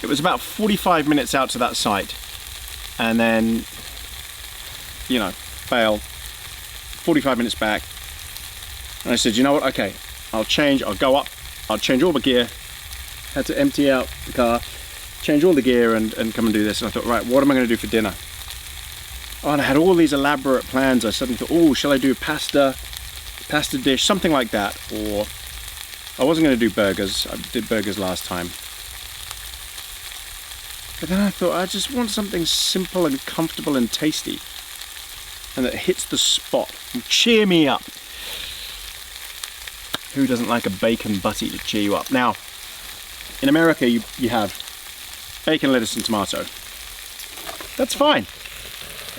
[SPEAKER 1] It was about 45 minutes out to that site, and then, you know, failed. 45 minutes back, and I said, you know what, okay, I'll go up, I'll change all the gear. Had to empty out the car, change all the gear and come and do this. And I thought, right, what am I going to do for dinner? Oh, and I had all these elaborate plans. I suddenly thought, oh, shall I do pasta dish, something like that, or I wasn't going to do burgers. I did burgers last time. But then I thought, I just want something simple and comfortable and tasty, and that hits the spot and cheer me up. Who doesn't like a bacon butty to cheer you up? Now, in America, you have bacon, lettuce, and tomato. That's fine.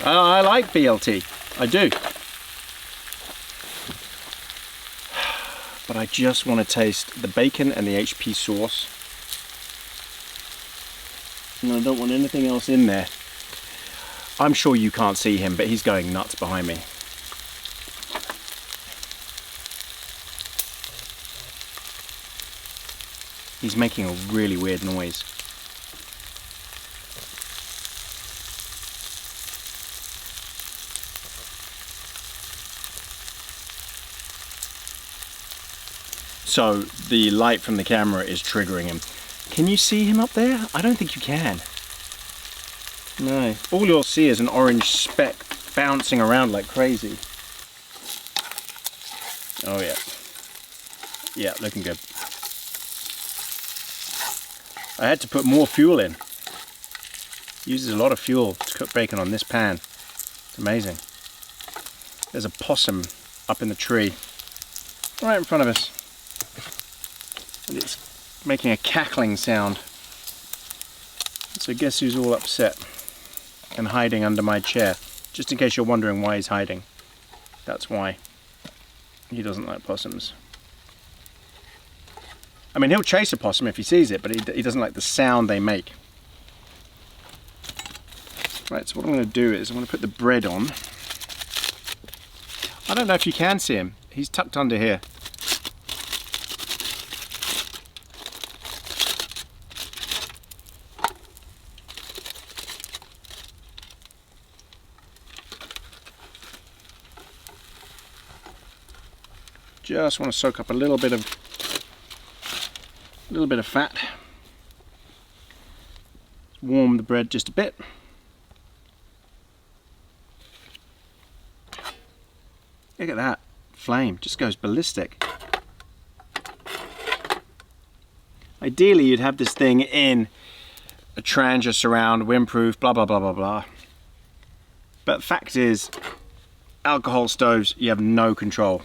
[SPEAKER 1] I like BLT. I do. But I just want to taste the bacon and the HP sauce. And I don't want anything else in there. I'm sure you can't see him, but he's going nuts behind me. He's making a really weird noise. So the light from the camera is triggering him. Can you see him up there? I don't think you can. No. All you'll see is an orange speck bouncing around like crazy. Oh yeah. Yeah, looking good. I had to put more fuel in. Uses a lot of fuel to cook bacon on this pan. It's amazing. There's a possum up in the tree, right in front of us. And it's making a cackling sound. So guess who's all upset and hiding under my chair? Just in case you're wondering why he's hiding. That's why. He doesn't like possums. I mean, he'll chase a possum if he sees it, but he doesn't like the sound they make. Right, so what I'm going to do is I'm going to put the bread on. I don't know if you can see him. He's tucked under here. Just want to soak up a little bit of fat. warm the bread just a bit. Look at that flame, just goes ballistic. Ideally you'd have this thing in a Trangia surround, windproof, blah blah blah blah blah. But the fact is, alcohol stoves, you have no control.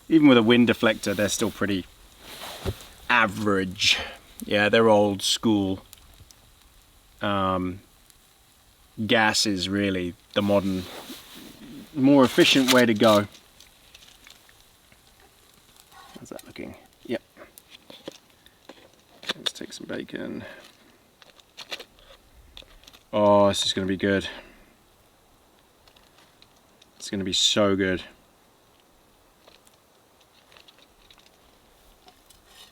[SPEAKER 1] Even with a wind deflector, they're still pretty average. Yeah, they're old school. Gas is really the modern, more efficient way to go. How's that looking? Yep. Let's take some bacon. Oh, this is going to be good. It's going to be so good.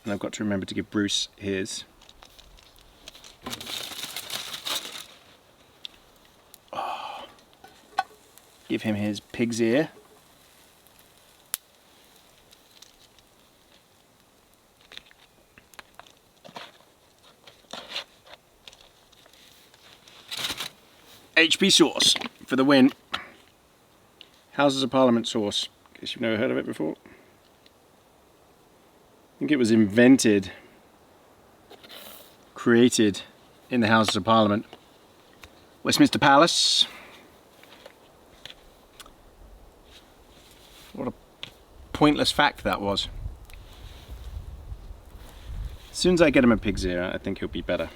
[SPEAKER 1] And I've got to remember to give Bruce his. Oh. Give him his pig's ear. HP sauce for the win. Houses of Parliament sauce, in case you've never heard of it before. I think it was invented, created in the Houses of Parliament. Westminster Palace. What a pointless fact that was. As soon as I get him a pig's ear, I think he'll be better.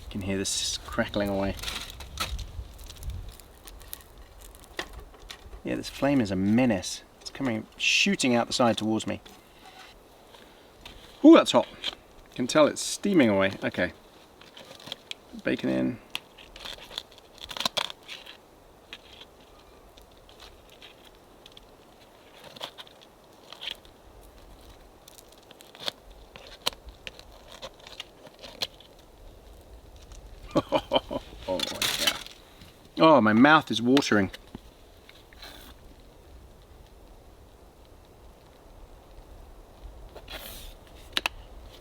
[SPEAKER 1] You can hear this crackling away. Yeah, this flame is a menace. It's coming, shooting out the side towards me. Ooh, that's hot. You can tell it's steaming away. Okay. Bacon in. Oh, yeah. Oh, my mouth is watering.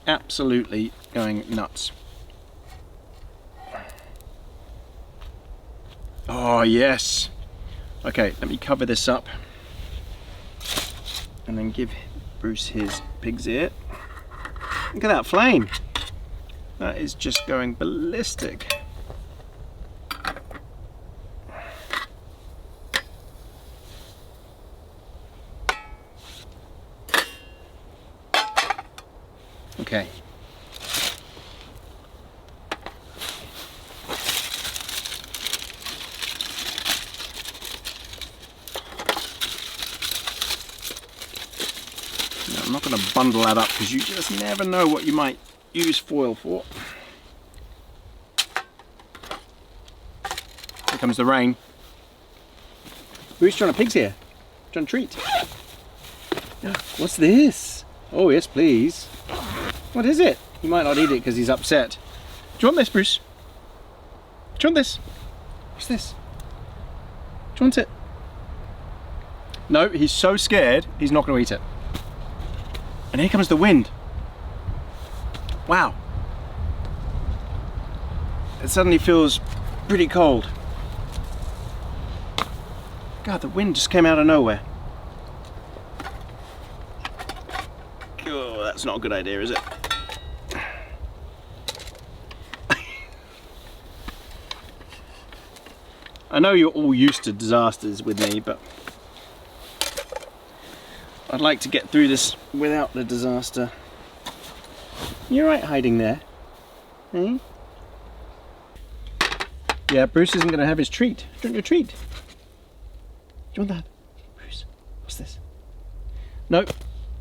[SPEAKER 1] Absolutely going nuts. Oh yes. Okay, let me cover this up and then give Bruce his pig's ear. Look at that flame. That is just going ballistic. Okay. Now, I'm not going to bundle that up because you just never know what you might use foil for. Here comes the rain. Who's trying a pig's ear? Trying a treat. What's this? Oh yes, please. What is it? He might not eat it because he's upset. Do you want this, Bruce? Do you want this? What's this? Do you want it? No, he's so scared, he's not going to eat it. And here comes the wind. Wow. It suddenly feels pretty cold. God, the wind just came out of nowhere. Oh, that's not a good idea, is it? I know you're all used to disasters with me, but I'd like to get through this without the disaster. You're right hiding there. Eh? Yeah, Bruce isn't going to have his treat. Do you want your treat? Do you want that? Bruce, what's this? Nope,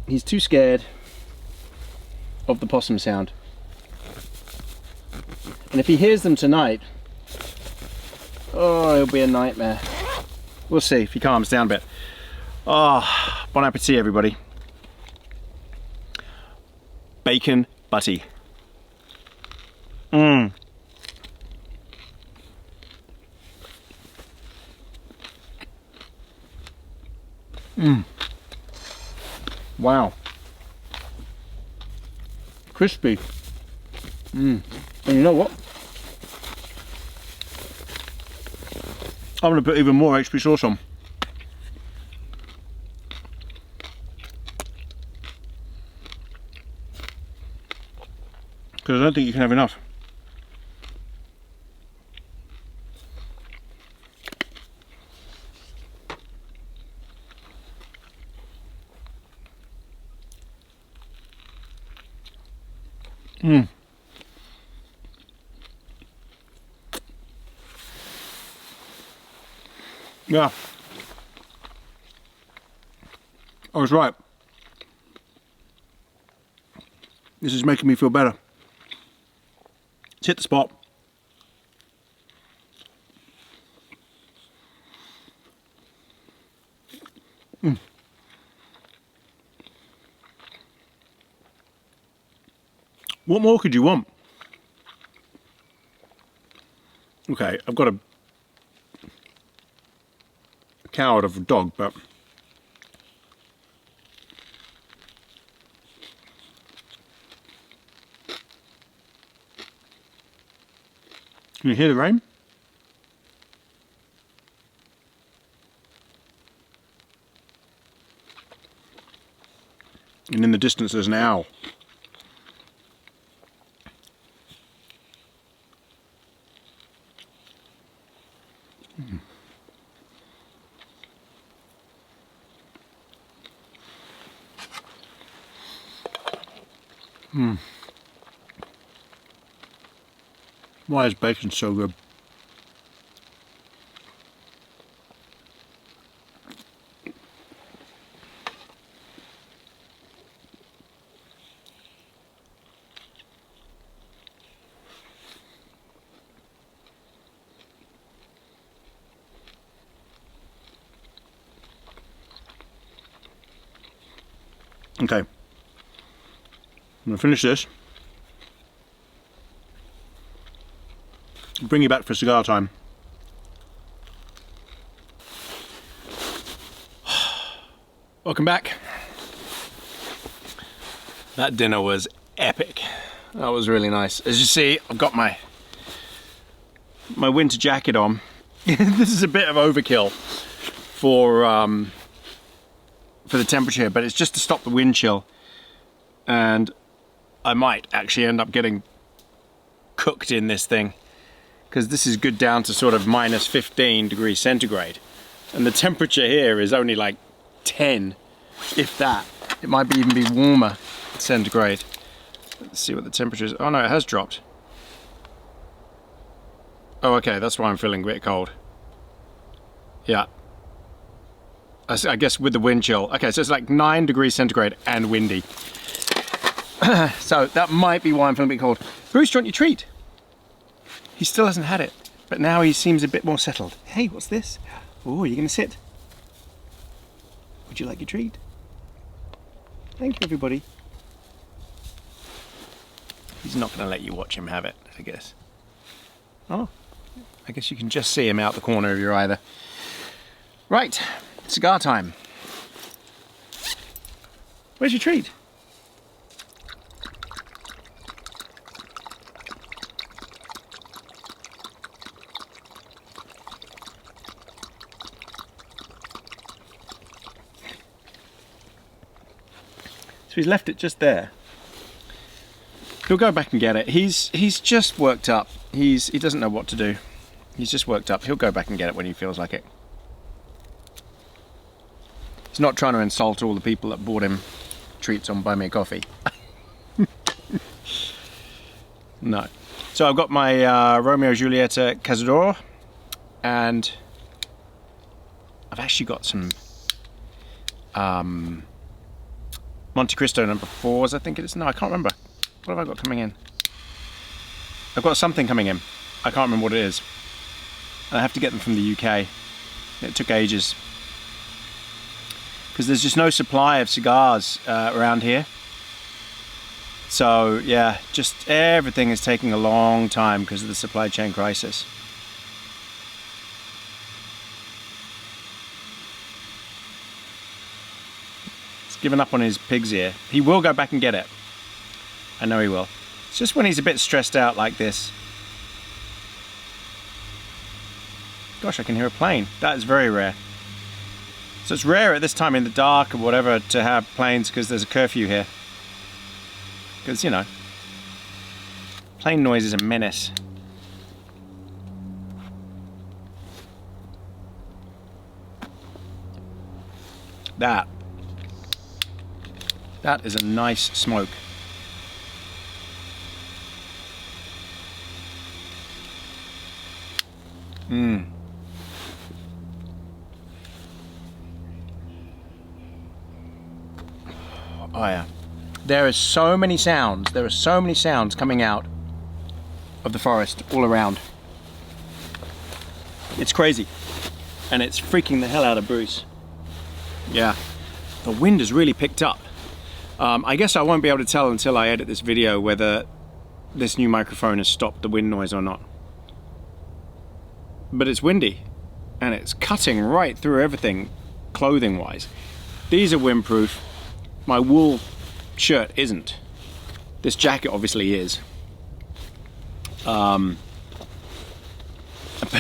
[SPEAKER 1] he's too scared of the possum sound. And if he hears them tonight, oh, it'll be a nightmare. We'll see if he calms down a bit. Oh, bon appetit, everybody. Bacon butty. Mmm. Mmm. Wow. Crispy. And you know what? I'm going to put even more HP sauce on. Because I don't think you can have enough. Yeah. I was right. This is making me feel better. It's hit the spot. What more could you want? Okay, I've got a coward of a dog, but can you hear the rain? And in the distance there's an owl. Why is bacon so good? Okay, I'm gonna finish this. Bring you back for cigar time. Welcome back. That dinner was epic. That was really nice. As you see, I've got my winter jacket on. This is a bit of overkill for the temperature, but it's just to stop the wind chill. And I might actually end up getting cooked in this thing, because this is good down to sort of minus 15 degrees centigrade. And the temperature here is only like 10, if that. It might even be warmer centigrade. Let's see what the temperature is. Oh no, it has dropped. Oh, okay, that's why I'm feeling a bit cold. Yeah. I guess with the wind chill. Okay, so it's like 9 degrees centigrade and windy. So that might be why I'm feeling a bit cold. Bruce, do you want your treat? He still hasn't had it, but now he seems a bit more settled. Hey, what's this? Oh, you're gonna sit? Would you like your treat? Thank you, everybody. He's not gonna let you watch him have it, I guess. Oh, I guess you can just see him out the corner of your eye there. Right, cigar time. Where's your treat? So he's left it just there. He'll go back and get it. He's just worked up. He doesn't know what to do. He's just worked up. He'll go back and get it when he feels like it. He's not trying to insult all the people that bought him treats on Buy Me a Coffee. No. So I've got my Romeo Giulietta Cazador, and I've actually got some Monte Cristo number 4s, I think it is. No, I can't remember. What have I got coming in? I've got something coming in. I can't remember what it is. I have to get them from the UK. It took ages, because there's just no supply of cigars around here. So yeah, just everything is taking a long time because of the supply chain crisis. He's given up on his pig's ear. He will go back and get it. I know he will. It's just when he's a bit stressed out like this. Gosh, I can hear a plane. That is very rare. So it's rare at this time in the dark or whatever to have planes because there's a curfew here. Because, you know, plane noise is a menace. That is a nice smoke. Oh yeah. There are so many sounds. There are so many sounds coming out of the forest all around. It's crazy. And it's freaking the hell out of Bruce. Yeah. The wind has really picked up. I guess I won't be able to tell until I edit this video whether this new microphone has stopped the wind noise or not. But it's windy. And it's cutting right through everything clothing wise. These are windproof. My wool shirt isn't. This jacket obviously is. But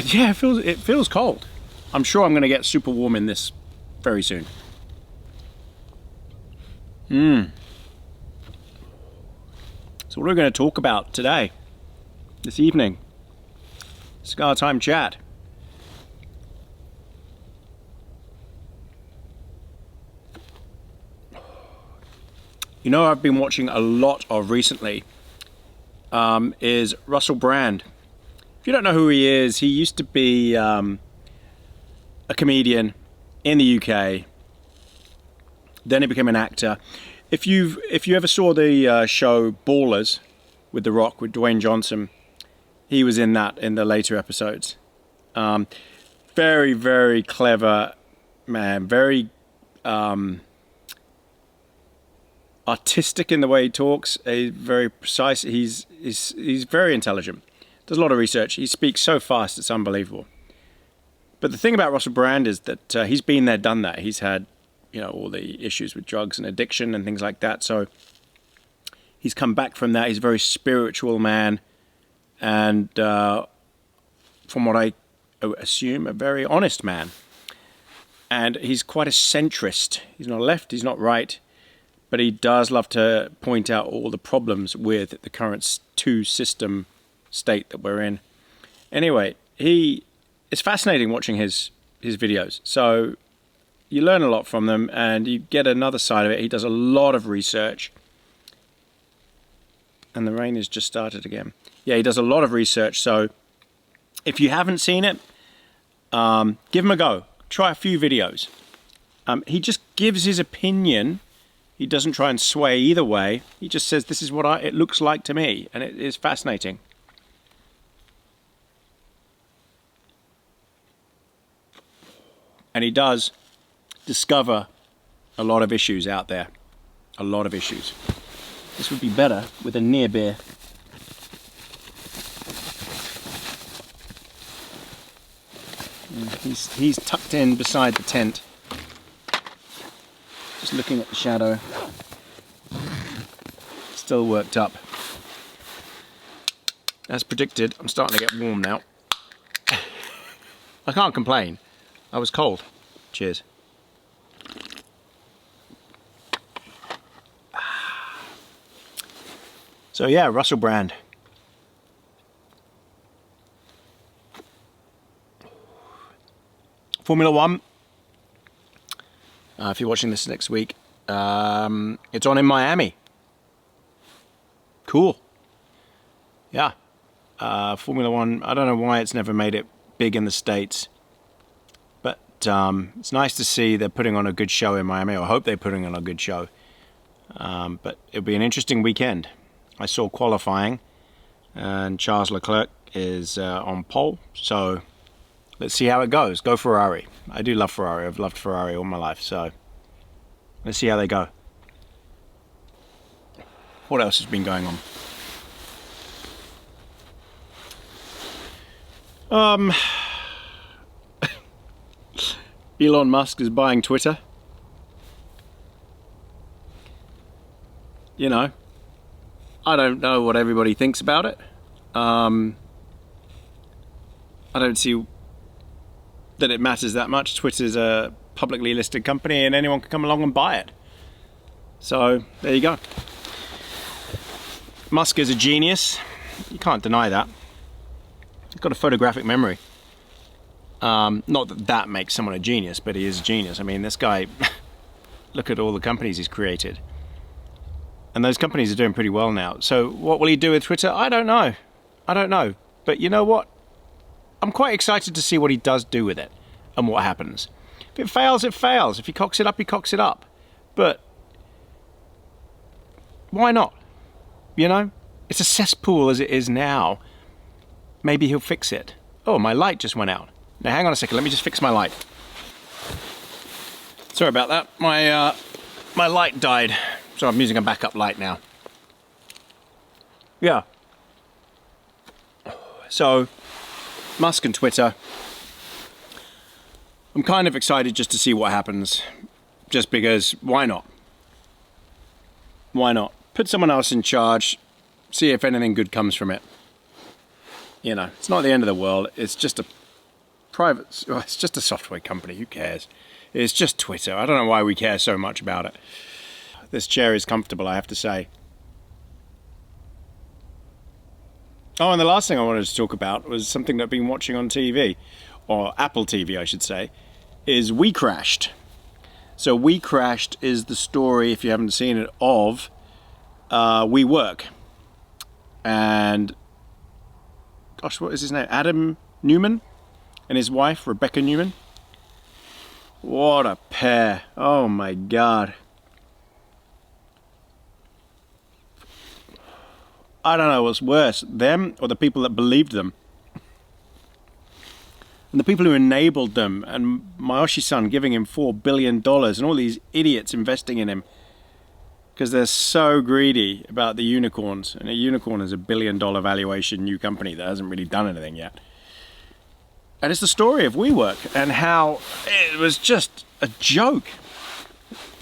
[SPEAKER 1] yeah, it feels cold. I'm sure I'm going to get super warm in this very soon. So what are we going to talk about today? This evening? Cigar time chat. You know, I've been watching a lot of recently is Russell Brand. If you don't know who he is, he used to be a comedian in the UK. Then he became an actor. If you ever saw the show Ballers with The Rock, with Dwayne Johnson, he was in that in the later episodes. Very, very clever man. Very artistic in the way he talks. Very precise. He's very intelligent. Does a lot of research. He speaks so fast, it's unbelievable. But the thing about Russell Brand is that he's been there, done that. He's had, you know, all the issues with drugs and addiction and things like that. So he's come back from that. He's a very spiritual man, and from what I assume, a very honest man. And he's quite a centrist. He's not left, he's not right, but he does love to point out all the problems with the current two-system state that we're in. Anyway, it's fascinating watching his videos. So you learn a lot from them, and you get another side of it. He does a lot of research. And the rain has just started again. Yeah, he does a lot of research. So if you haven't seen it, give him a go. Try a few videos. He just gives his opinion. He doesn't try and sway either way. He just says, this is what it looks like to me. And it is fascinating. And he does discover a lot of issues out there. A lot of issues. This would be better with a near beer. He's tucked in beside the tent. Just looking at the shadow. Still worked up. As predicted, I'm starting to get warm now. I can't complain. I was cold. Cheers. So yeah, Russell Brand. Formula One. If you're watching this next week, it's on in Miami. Cool. Yeah. Formula One, I don't know why it's never made it big in the States. But it's nice to see they're putting on a good show in Miami. I hope they're putting on a good show. But it'll be an interesting weekend. I saw qualifying, and Charles Leclerc is on pole. So let's see how it goes. Go Ferrari. I do love Ferrari. I've loved Ferrari all my life. So let's see how they go. What else has been going on? Elon Musk is buying Twitter. You know, I don't know what everybody thinks about it. I don't see that it matters that much. Twitter's a publicly listed company and anyone can come along and buy it. So there you go. Musk is a genius. You can't deny that. He's got a photographic memory. Not that that makes someone a genius, but he is a genius. I mean, this guy, look at all the companies he's created. And those companies are doing pretty well now. So what will he do with Twitter? I don't know. I don't know. But you know what? I'm quite excited to see what he does do with it and what happens. If it fails, it fails. If he cocks it up, he cocks it up. But why not? You know? It's a cesspool as it is now. Maybe he'll fix it. Oh, my light just went out. Now hang on a second, let me just fix my light. Sorry about that. My light died. So I'm using a backup light now. Yeah. So, Musk and Twitter. I'm kind of excited just to see what happens. Just because, why not? Why not? Put someone else in charge, see if anything good comes from it. You know, it's not the end of the world. It's just a private, well, it's just a software company. Who cares? It's just Twitter. I don't know why we care so much about it. This chair is comfortable, I have to say. Oh, and the last thing I wanted to talk about was something that I've been watching on TV, or Apple TV, I should say, is We Crashed. So We Crashed is the story, if you haven't seen it, of WeWork. And, gosh, what is his name? Adam Newman and his wife, Rebecca Newman. What a pair. Oh my God. I don't know what's worse, them or the people that believed them. And the people who enabled them, and Mayoshi-san giving him $4 billion and all these idiots investing in him because they're so greedy about the unicorns. And a unicorn is $1 billion valuation new company that hasn't really done anything yet. And it's the story of WeWork and how it was just a joke.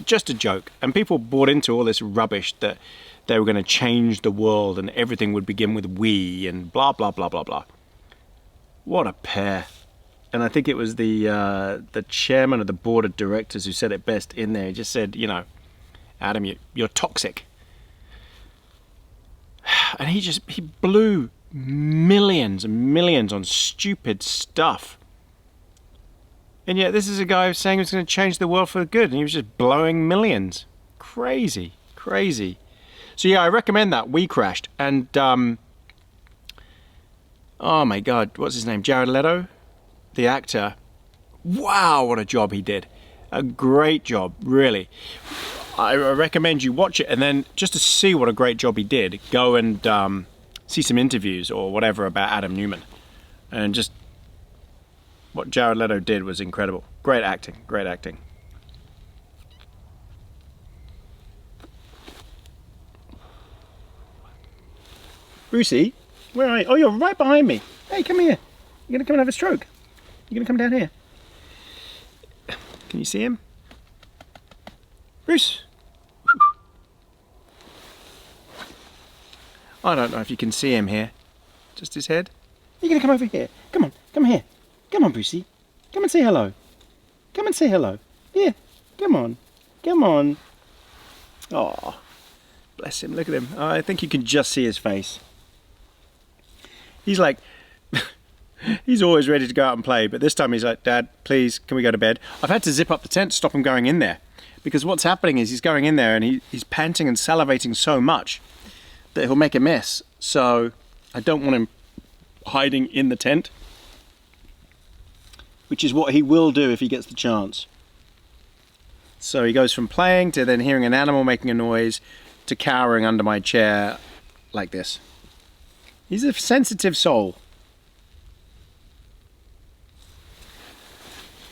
[SPEAKER 1] Just a joke. And people bought into all this rubbish that they were going to change the world and everything would begin with we and blah, blah, blah, blah, blah. What a pair. And I think it was the chairman of the board of directors who said it best in there. He just said, you know, Adam, you're toxic. And he blew millions and millions on stupid stuff. And yet this is a guy who's saying he was going to change the world for good and he was just blowing millions. Crazy, crazy. So yeah, I recommend that, We Crashed. And, oh my God, what's his name? Jared Leto, the actor. Wow, what a job he did. A great job, really. I recommend you watch it and then just to see what a great job he did, go and see some interviews or whatever about Adam Newman. And just what Jared Leto did was incredible. Great acting, great acting. Brucey, where are you? Oh, you're right behind me. Hey, come here. You're going to come and have a stroke. You're going to come down here. Can you see him? Bruce. I don't know if you can see him here. Just his head. You're going to come over here. Come on, come here. Come on, Brucey. Come and say hello. Come and say hello. Here, come on. Come on. Oh, bless him. Look at him. I think you can just see his face. He's like, he's always ready to go out and play, but this time he's like, Dad, please, can we go to bed? I've had to zip up the tent to stop him going in there, because what's happening is he's going in there and he's panting and salivating so much that he'll make a mess. So I don't want him hiding in the tent, which is what he will do if he gets the chance. So he goes from playing to then hearing an animal making a noise to cowering under my chair like this. He's a sensitive soul.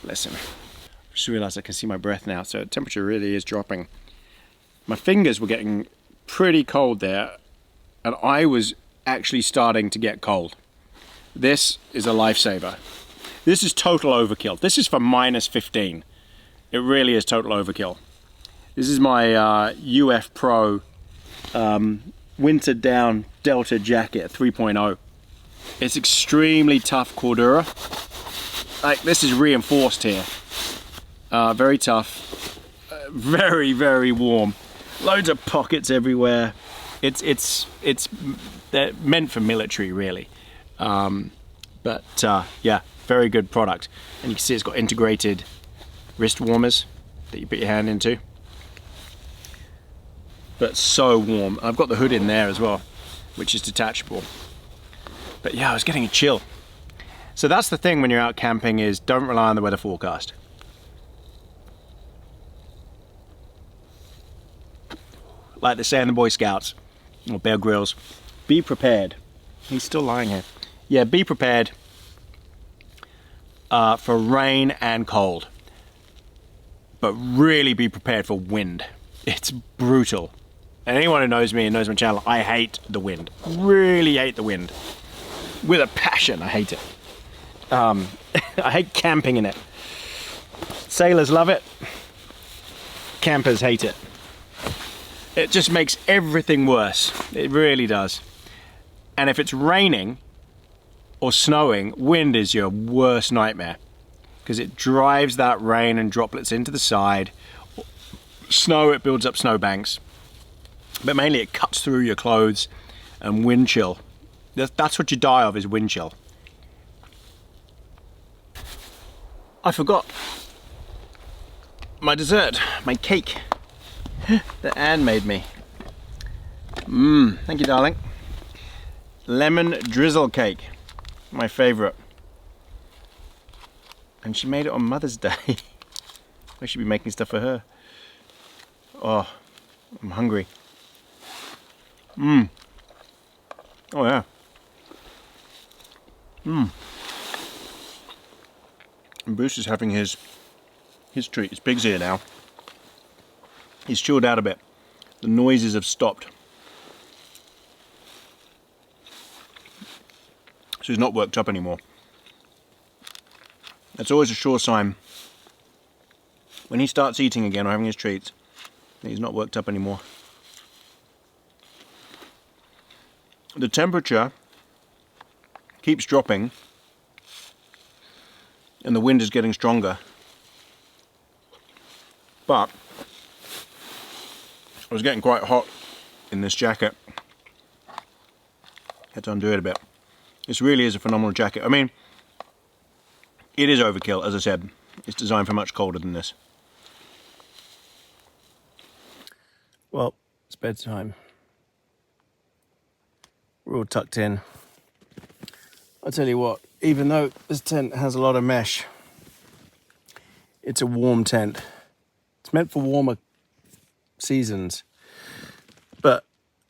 [SPEAKER 1] Bless him. I just realised I can see my breath now, so the temperature really is dropping. My fingers were getting pretty cold there, and I was actually starting to get cold. This is a lifesaver. This is total overkill. This is for -15. It really is total overkill. This is my UF Pro winter down Delta jacket 3.0. It's extremely tough Cordura. Like, this is reinforced here. Very tough, very, very warm. Loads of pockets everywhere. They're meant for military, really. Yeah, very good product. And you can see it's got integrated wrist warmers that you put your hand into. But so warm. I've got the hood in there as well, which is detachable. But yeah, I was getting a chill. So that's the thing when you're out camping, is don't rely on the weather forecast. Like they say in the Boy Scouts, or Bear Grylls, be prepared. He's still lying here. Yeah, be prepared for rain and cold. But really be prepared for wind. It's brutal. And anyone who knows me and knows my channel, I hate the wind. Really hate the wind. With a passion, I hate it. I hate camping in it. Sailors love it. Campers hate it. It just makes everything worse. It really does. And if it's raining or snowing, wind is your worst nightmare, because it drives that rain and droplets into the side. Snow, it builds up snowbanks. But mainly it cuts through your clothes, and wind chill. That's what you die of, is wind chill. I forgot my dessert, my cake that Anne made me. Thank you, darling. Lemon drizzle cake, my favorite. And she made it on Mother's Day. I should be making stuff for her. Oh, I'm hungry. Oh yeah. And Bruce is having his treat. His pig's here now. He's chilled out a bit. The noises have stopped. So he's not worked up anymore. That's always a sure sign. When he starts eating again or having his treats, he's not worked up anymore. The temperature keeps dropping and the wind is getting stronger. But I was getting quite hot in this jacket. Had to undo it a bit. This really is a phenomenal jacket. I mean, it is overkill, as I said. It's designed for much colder than this. Well, it's bedtime. We're all tucked in. I'll tell you what, even though this tent has a lot of mesh, it's a warm tent. It's meant for warmer seasons, but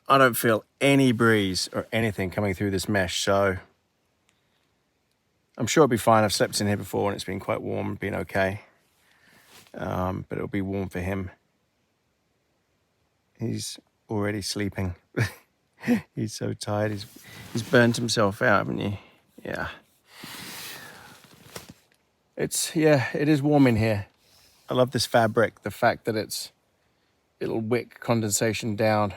[SPEAKER 1] I don't feel any breeze or anything coming through this mesh, so I'm sure it'll be fine. I've slept in here before and it's been quite warm, been okay. But it'll be warm for him. He's already sleeping. He's so tired. He's burnt himself out, haven't you? Yeah. It is warm in here. I love this fabric, the fact that it'll wick condensation down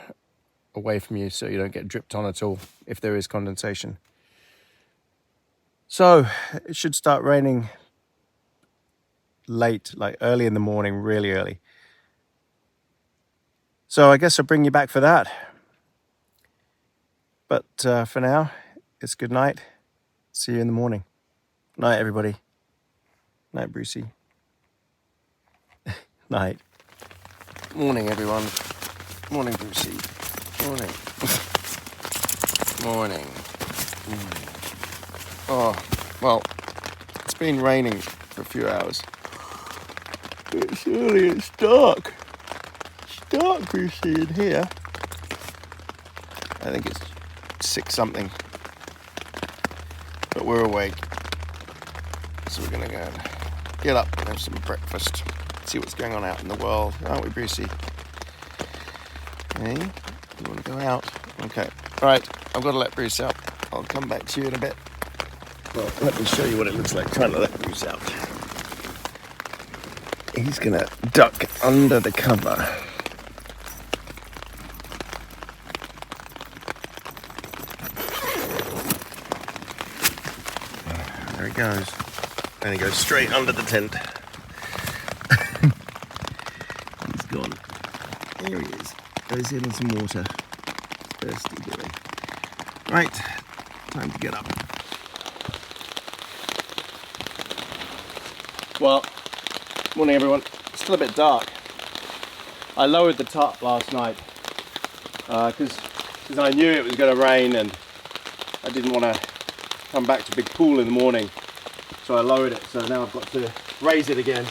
[SPEAKER 1] away from you so you don't get dripped on at all if there is condensation. So it should start raining late, like early in the morning, really early. So I guess I'll bring you back for that. But for now, it's good night. See you in the morning. Night, everybody. Night, Brucey. Night. Morning, everyone. Morning, Brucey. Morning. Morning. Morning. Oh, well, it's been raining for a few hours. It's early, it's dark. It's dark, Brucey, in here. I think it's 6 something. But we're awake. So we're gonna go and get up and have some breakfast. See what's going on out in the world, aren't we, Brucey? Hey, you wanna go out? Okay. Right, I've got to let Bruce out. I'll come back to you in a bit. Well, let me show you what it looks like trying to let Bruce out. He's gonna duck under the cover.
[SPEAKER 3] There he goes. And he goes straight under the tent. He's gone. There he is. Goes in some water. Thirsty boy. Right, time to get up.
[SPEAKER 1] Well, morning everyone. It's still a bit dark. I lowered the top last night because I knew it was going to rain and I didn't want to come back to big pool in the morning, so I lowered it. So now I've got to raise it again.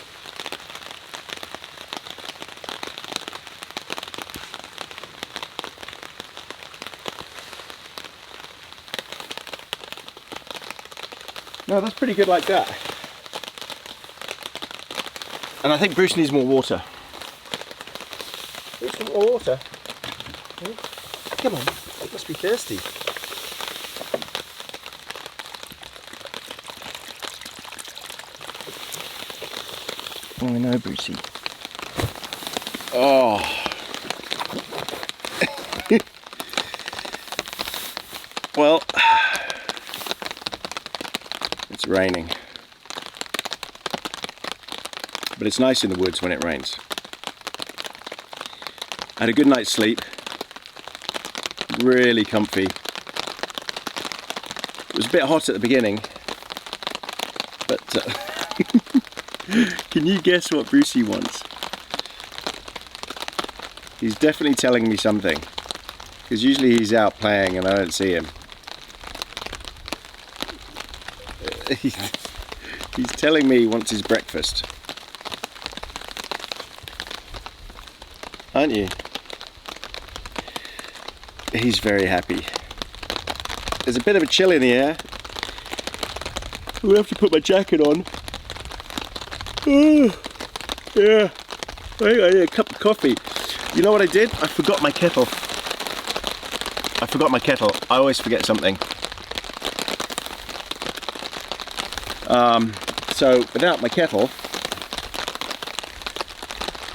[SPEAKER 1] No, that's pretty good like that. And I think Bruce needs more water. Bruce, some more water. Come on, it must be thirsty. Oh, I know, Brucey. Oh. Well, it's raining. But it's nice in the woods when it rains. I had a good night's sleep. Really comfy. It was a bit hot at the beginning, but can you guess what Brucey wants? He's definitely telling me something, because usually he's out playing and I don't see him. He's telling me he wants his breakfast. Aren't you? He's very happy. There's a bit of a chill in the air. I'm gonna have to put my jacket on. Oh, yeah. I need a cup of coffee. You know what I did? I forgot my kettle. I forgot my kettle. I always forget something. So without my kettle,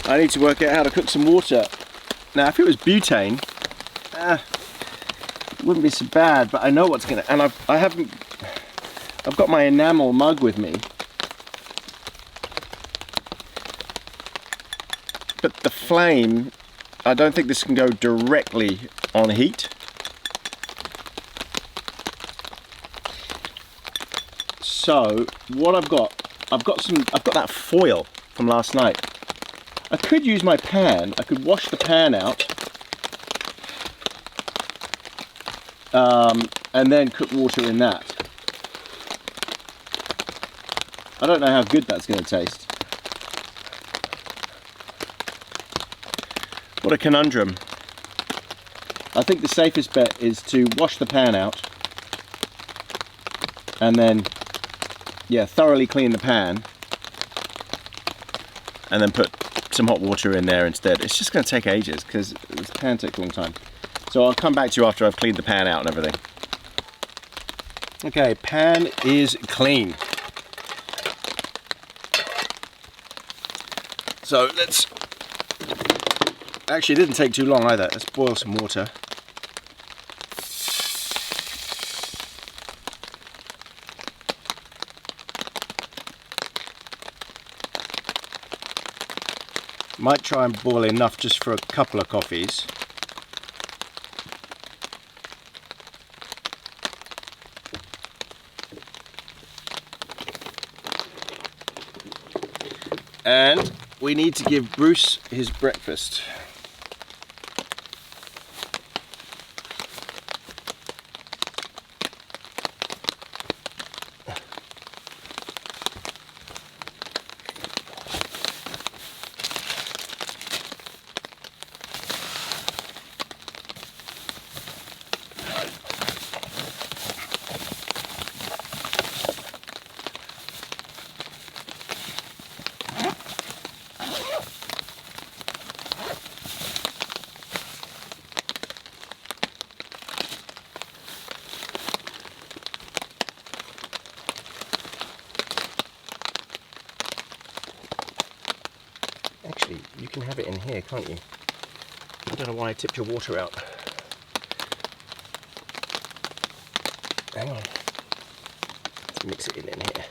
[SPEAKER 1] I need to work out how to cook some water. Now, if it was butane, it wouldn't be so bad. But I know what's gonna. And I've got my enamel mug with me. But the flame, I don't think this can go directly on heat. So what I've got that foil from last night. I could use my pan. I could wash the pan out and then cook water in that. I don't know how good that's going to taste. What a conundrum. I think the safest bet is to wash the pan out and then, yeah, thoroughly clean the pan and then put some hot water in there instead. It's just going to take ages because this pan takes a long time. So I'll come back to you after I've cleaned the pan out and everything. Okay, pan is clean. So let's... Actually, it didn't take too long either. Let's boil some water. Might try and boil enough just for a couple of coffees. And we need to give Bruce his breakfast. Actually, you can have it in here, can't you? I don't know why I tipped your water out. Hang on. Let's
[SPEAKER 3] Mix it in here.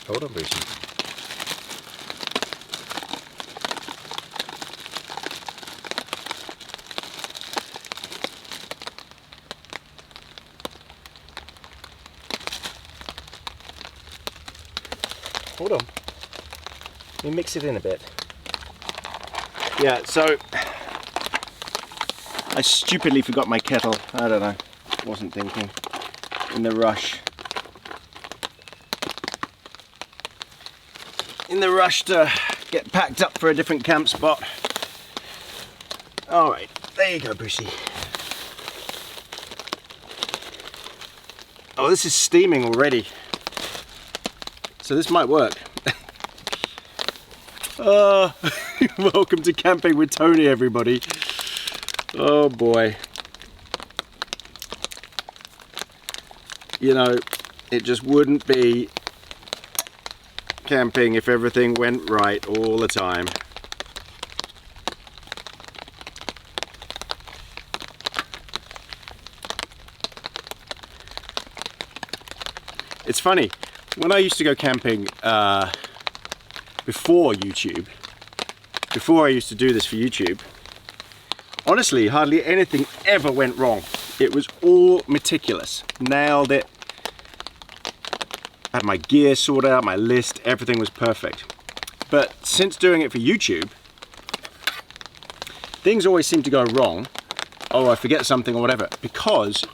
[SPEAKER 3] Hold on, Bruce. Hold on. Let me mix it in a bit.
[SPEAKER 1] Yeah, so I stupidly forgot my kettle. I don't know. Wasn't thinking in the rush. In the rush to get packed up for a different camp spot. All right, there you go, Brucey. Oh, this is steaming already. So this might work. Welcome to Camping with Tony, everybody. Oh boy. You know, it just wouldn't be camping if everything went right all the time. It's funny, when I used to go camping before YouTube, before I used to do this for YouTube, honestly, hardly anything ever went wrong. It was all meticulous. Nailed it. Had my gear sorted out, my list, everything was perfect. But since doing it for YouTube, things always seem to go wrong. Oh, I forget something or whatever, because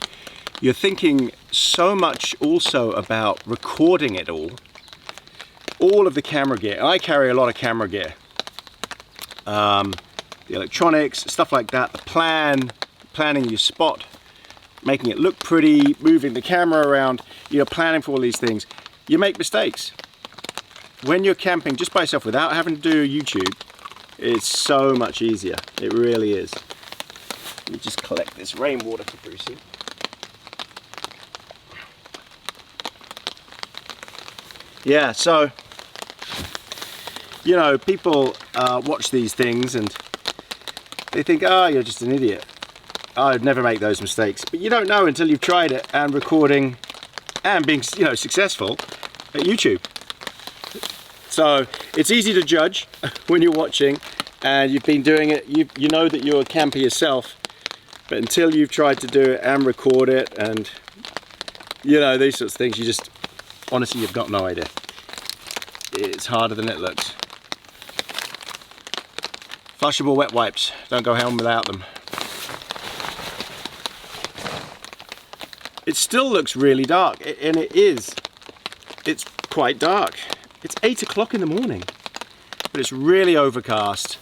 [SPEAKER 1] you're thinking so much also about recording it all of the camera gear. And I carry a lot of camera gear. The electronics, stuff like that, the planning your spot, making it look pretty, moving the camera around, you're planning for all these things. You make mistakes. When you're camping just by yourself without having to do YouTube, it's so much easier. It really is. Let me just collect this rainwater for Brucey. Yeah, so, you know, people watch these things and they think, oh, you're just an idiot. I'd never make those mistakes. But you don't know until you've tried it and recording and being, you know, successful at YouTube. So it's easy to judge when you're watching and you've been doing it, you know that you're a camper yourself, but until you've tried to do it and record it and, you know, these sorts of things, you just, honestly, you've got no idea. It's harder than it looks. Flushable wet wipes, don't go home without them. It still looks really dark, and it is. It's quite dark. It's 8 o'clock in the morning, but it's really overcast.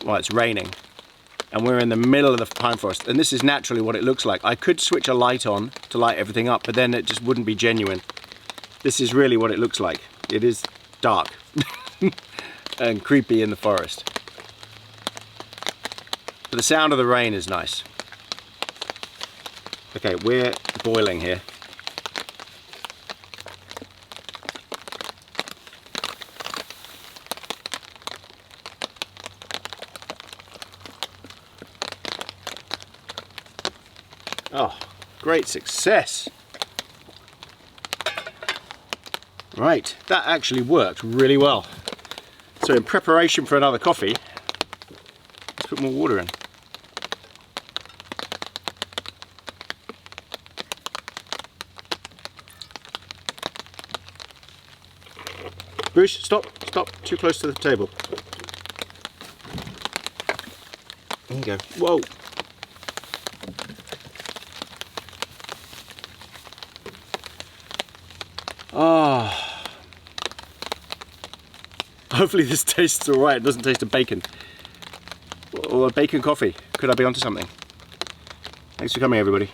[SPEAKER 1] Well, it's raining, and we're in the middle of the pine forest, and this is naturally what it looks like. I could switch a light on to light everything up, but then it just wouldn't be genuine. This is really what it looks like. It is dark and creepy in the forest. But the sound of the rain is nice. Okay, we're boiling here. Oh, great success. Right, that actually worked really well. So in preparation for another coffee, let's put more water in. Bruce, stop, too close to the table. There you go. Whoa. Ah. Hopefully this tastes all right. It doesn't taste of bacon. Or a bacon coffee. Could I be onto something? Thanks for coming, everybody.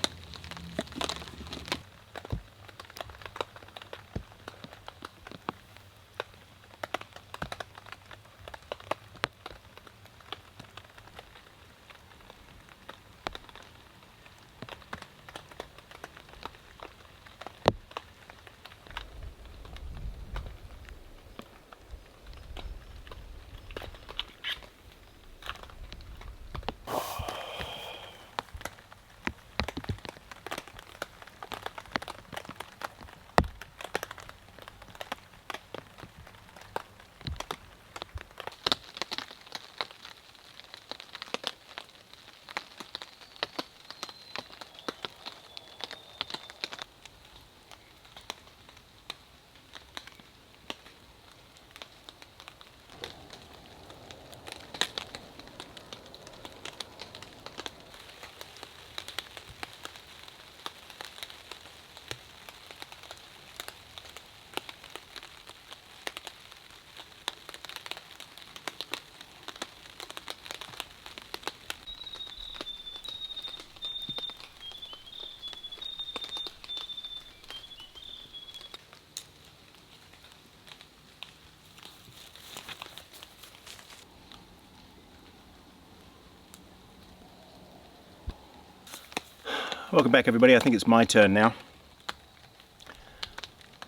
[SPEAKER 1] Welcome back everybody, I think it's my turn now.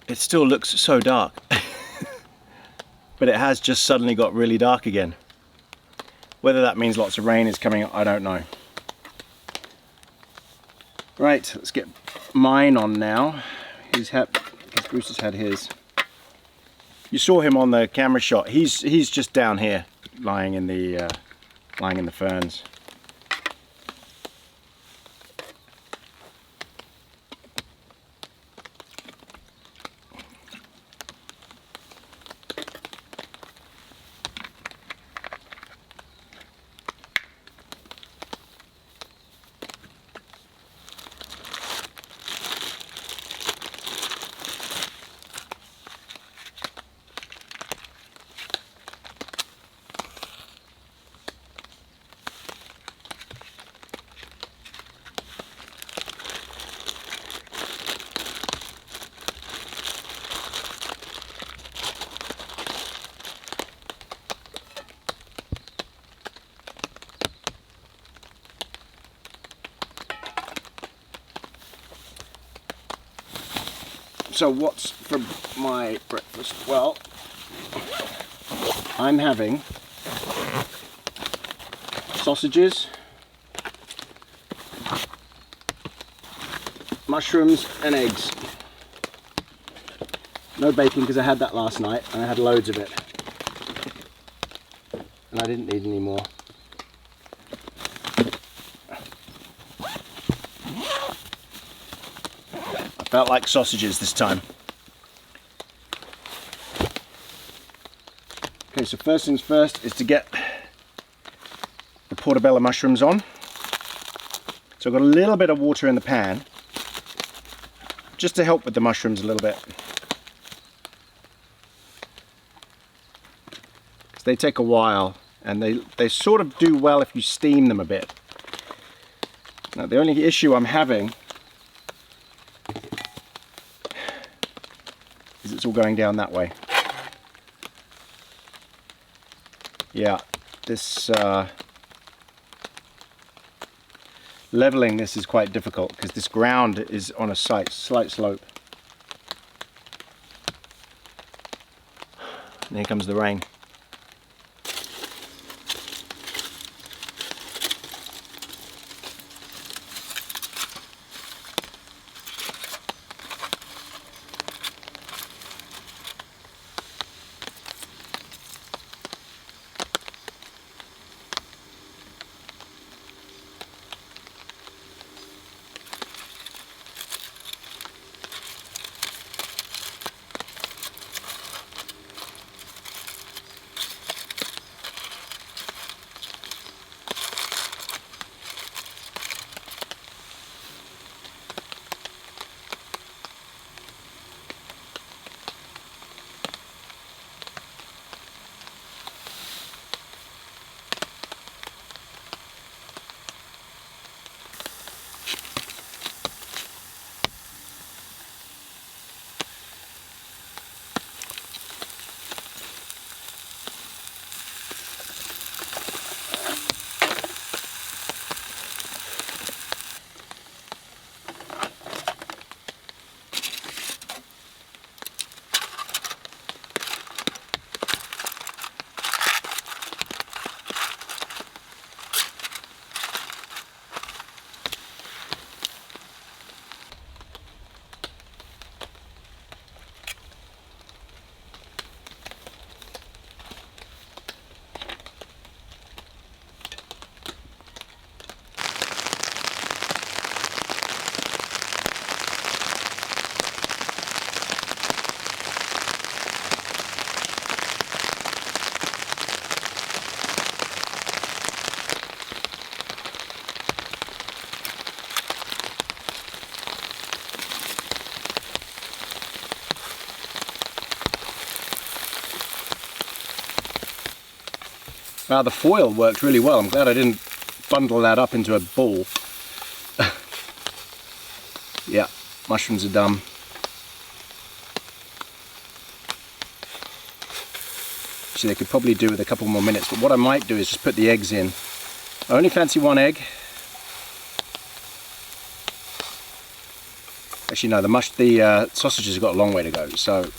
[SPEAKER 1] It still looks so dark, but it has just suddenly got really dark again. Whether that means lots of rain is coming, I don't know. Right, let's get mine on now. Bruce has had his. You saw him on the camera shot. He's just down here, lying in the ferns. So what's for my breakfast? Well, I'm having sausages, mushrooms and eggs. No bacon because I had that last night and I had loads of it. And I didn't need any more. Felt like sausages this time. Okay, so first things first is to get the portobello mushrooms on. So I've got a little bit of water in the pan just to help with the mushrooms a little bit. Because they take a while and they sort of do well if you steam them a bit. Now the only issue I'm having is it's all going down that way. Yeah, this leveling this is quite difficult because this ground is on a slight slope. And here comes the rain. Wow, the foil worked really well. I'm glad I didn't bundle that up into a ball. Yeah, mushrooms are done. Actually, they could probably do with a couple more minutes, but what I might do is just put the eggs in. I only fancy one egg. Actually, no, the sausages have got a long way to go, so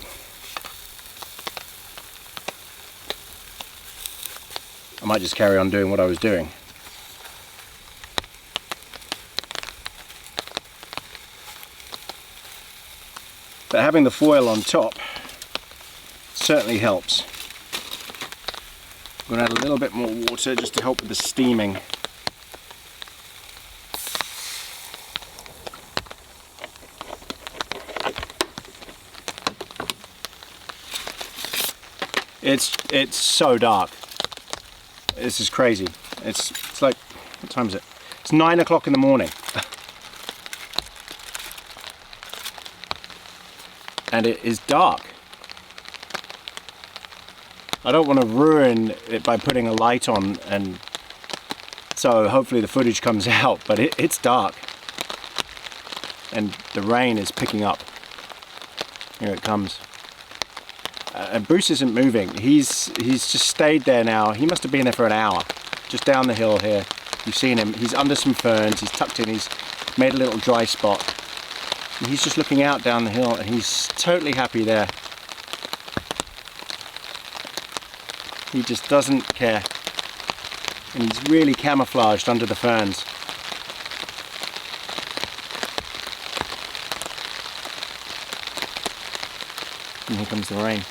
[SPEAKER 1] I might just carry on doing what I was doing. But having the foil on top certainly helps. I'm going to add a little bit more water just to help with the steaming. It's so dark. This is crazy. It's like, what time is it? It's 9 o'clock in the morning. And it is dark. I don't want to ruin it by putting a light on, and so hopefully the footage comes out, but it's dark. And the rain is picking up. Here it comes. And Bruce isn't moving. He's just stayed there now. He must have been there for an hour. Just down the hill here. You've seen him. He's under some ferns. He's tucked in. He's made a little dry spot. And he's just looking out down the hill, and he's totally happy there. He just doesn't care. And he's really camouflaged under the ferns. And here comes the rain.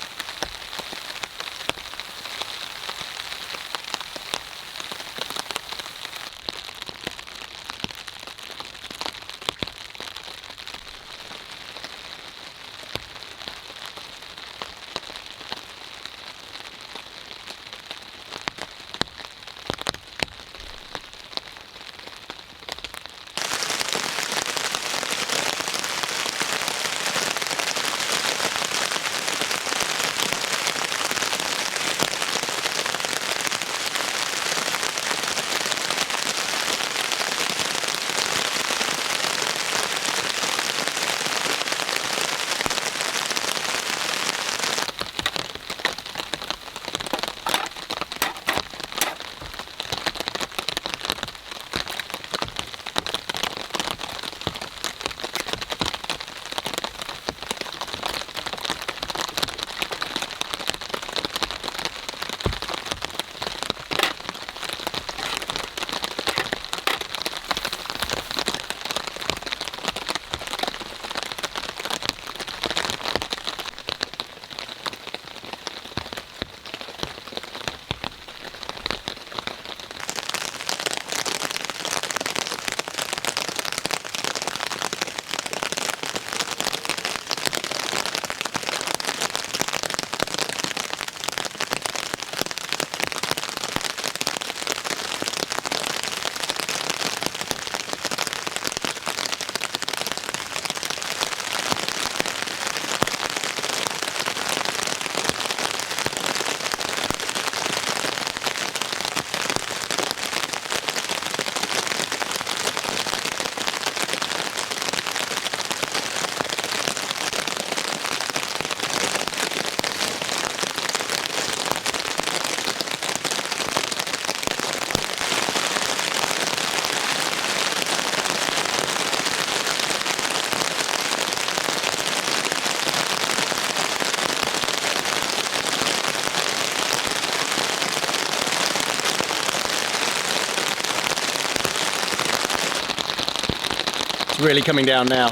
[SPEAKER 1] It's really coming down now.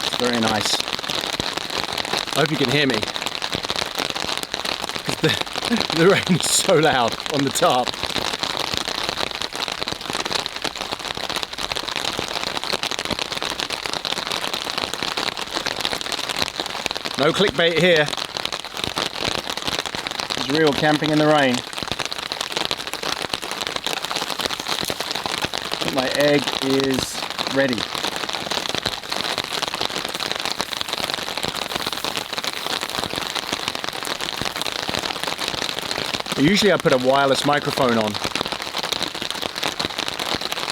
[SPEAKER 1] It's very nice. I hope you can hear me. The rain is so loud on the top. No clickbait here. It's real camping in the rain. My egg is ready. Usually I put a wireless microphone on,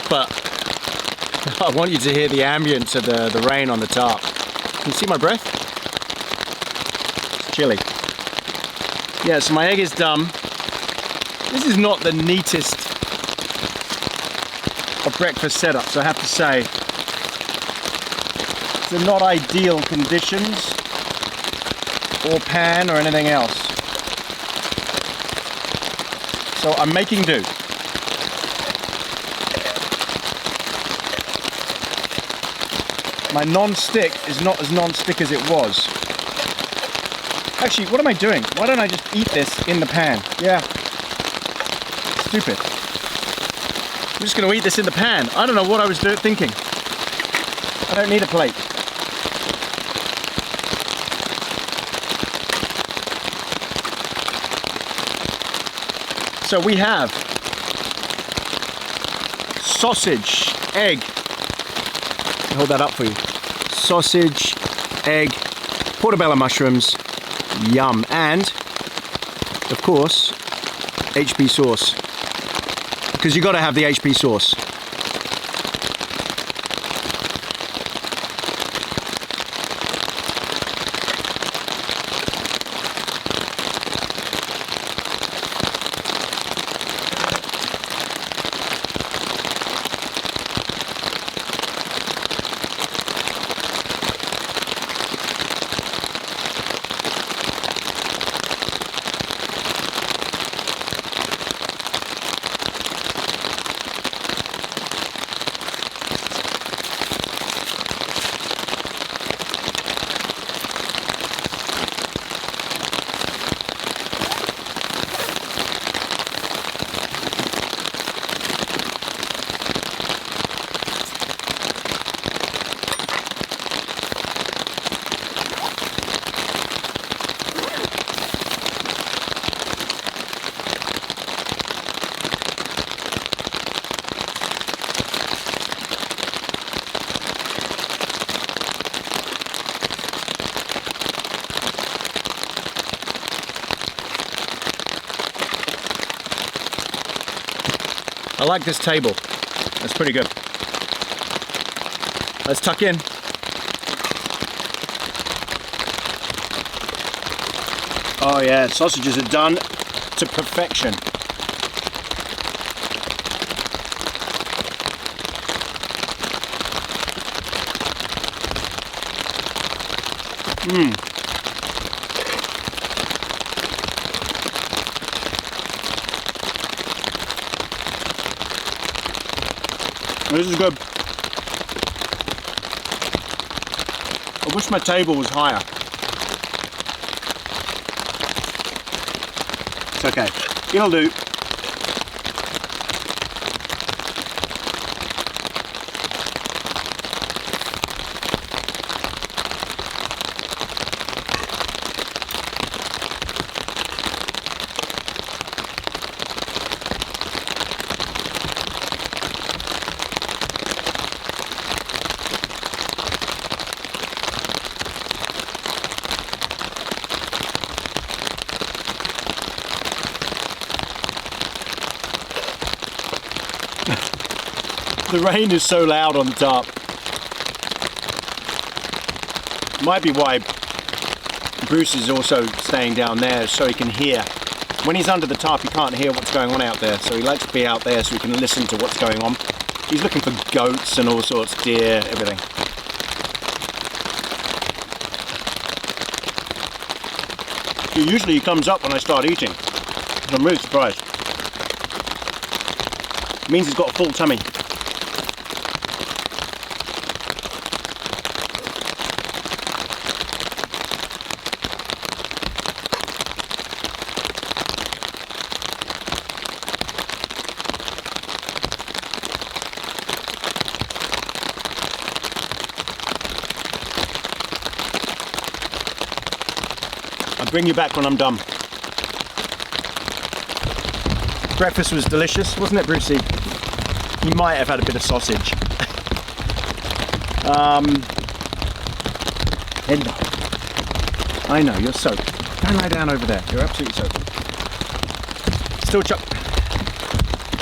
[SPEAKER 1] but I want you to hear the ambience of the rain on the top. Can you see my breath? It's chilly. Yeah, so my egg is done. This is not the neatest of breakfast setups, I have to say. They're not ideal conditions, or pan or anything else. So I'm making do. My non-stick is not as non-stick as it was. Actually, what am I doing? Why don't I just eat this in the pan? Yeah. Stupid. I'm just going to eat this in the pan. I don't know what I was thinking. I don't need a plate. So we have sausage, egg. I'll hold that up for you. Sausage, egg, portobello mushrooms, yum, and of course HP sauce, because you got to have the HP sauce. I like this table. That's pretty good. Let's tuck in. Oh yeah, sausages are done to perfection. This is good. I wish my table was higher. It's okay. It'll do. The rain is so loud on the top. Might be why Bruce is also staying down there, so he can hear. When he's under the tarp, he can't hear what's going on out there, so he likes to be out there so he can listen to what's going on. He's looking for goats and all sorts, deer, everything. Usually he comes up when I start eating. I'm really surprised. It means he's got a full tummy. I'll bring you back when I'm done. Breakfast was delicious, wasn't it, Brucey? You might have had a bit of sausage. Hello. I know, you're soaked. Don't lie down over there. You're absolutely soaked.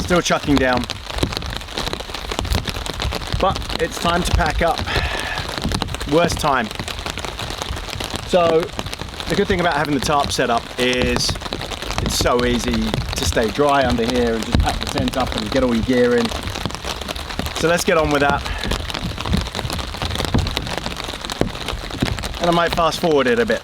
[SPEAKER 1] Still chucking down. But it's time to pack up. Worst time. So, the good thing about having the tarp set up is it's so easy. to stay dry under here and just pack the tent up and get all your gear in. So let's get on with that. And I might fast forward it a bit.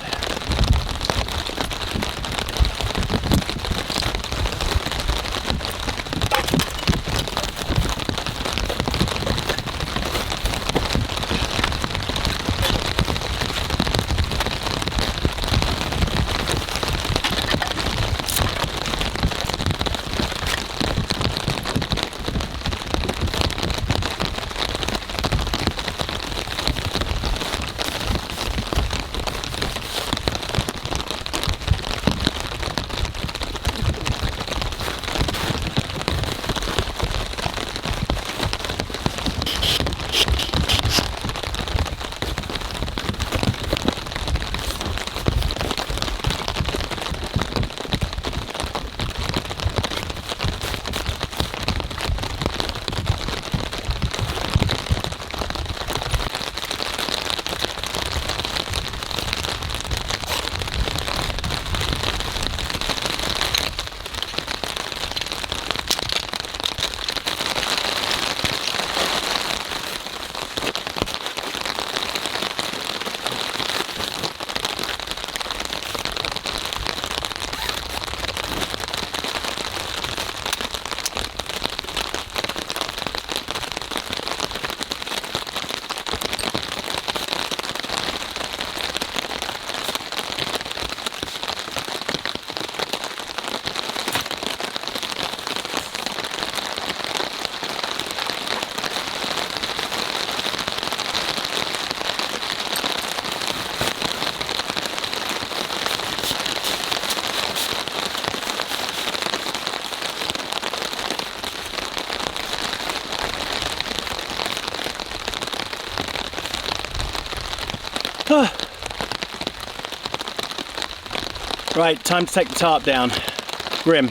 [SPEAKER 1] Right, time to take the tarp down. Grim.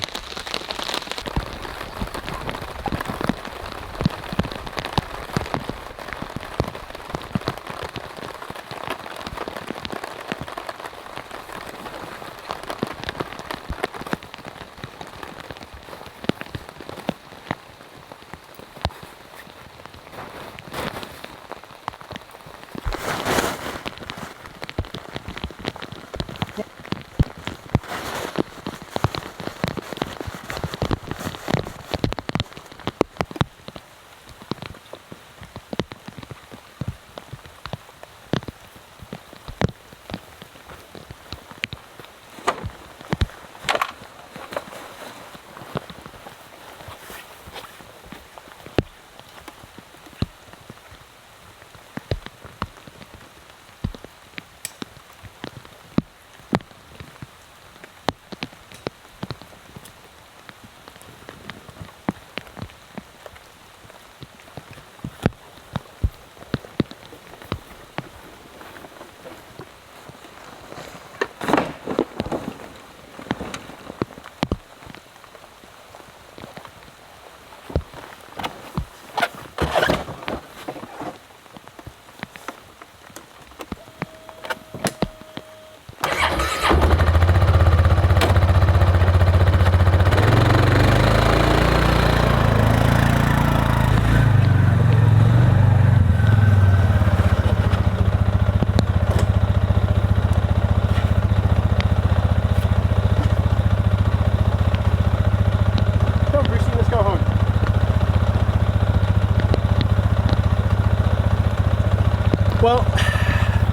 [SPEAKER 1] Well,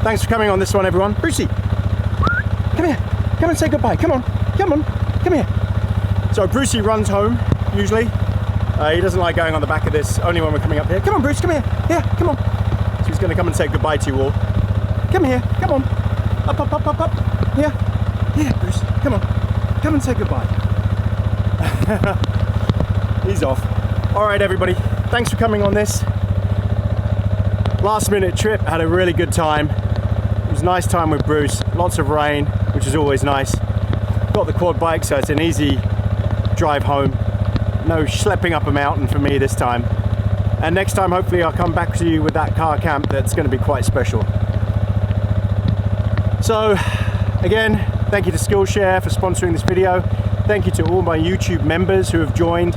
[SPEAKER 1] thanks for coming on this one, everyone. Brucey, come here. Come and say goodbye. Come on. Come on. Come here. So Brucey runs home, usually. He doesn't like going on the back of this, only when we're coming up here. Come on, Bruce, come here. Yeah, come on. So he's going to come and say goodbye to you all. Come here. Come on. Up, up, up, up, up. Yeah. Yeah, Bruce. Come on. Come and say goodbye. He's off. All right, everybody. Thanks for coming on this. Last minute trip, had a really good time. It was a nice time with Bruce, lots of rain, which is always nice. Got the quad bike, so it's an easy drive home. No schlepping up a mountain for me this time. And next time, hopefully I'll come back to you with that car camp that's gonna be quite special. So, again, thank you to Skillshare for sponsoring this video.
[SPEAKER 2] Thank you to all my YouTube members who have joined.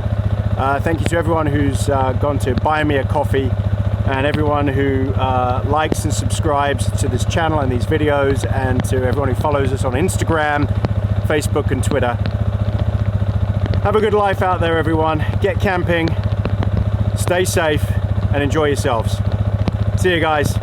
[SPEAKER 2] Thank you to everyone who's gone to buy me a coffee, and everyone who likes and subscribes to this channel and these videos, and to everyone who follows us on Instagram, Facebook and Twitter. Have a good life out there, everyone. Get camping, stay safe, and enjoy yourselves. See you guys.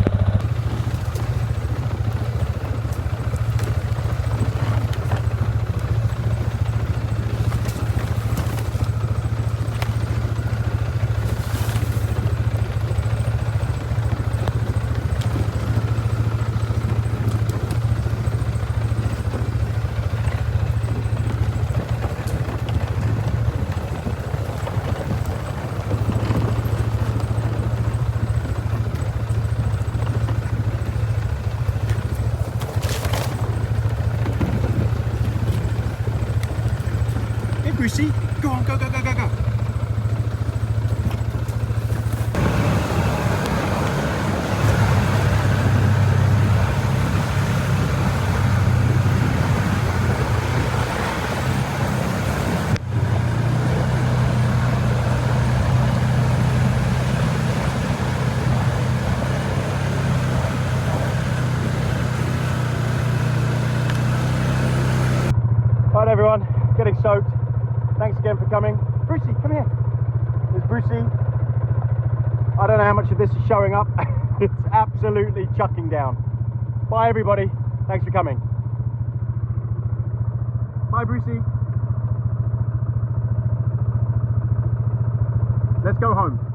[SPEAKER 2] Brucey, go on, go, go, go, go, go. All right, everyone, getting soaked. Thanks again for coming. Brucey, come here. There's Brucey. I don't know how much of this is showing up. It's absolutely chucking down. Bye, everybody. Thanks for coming. Bye, Brucey. Let's go home.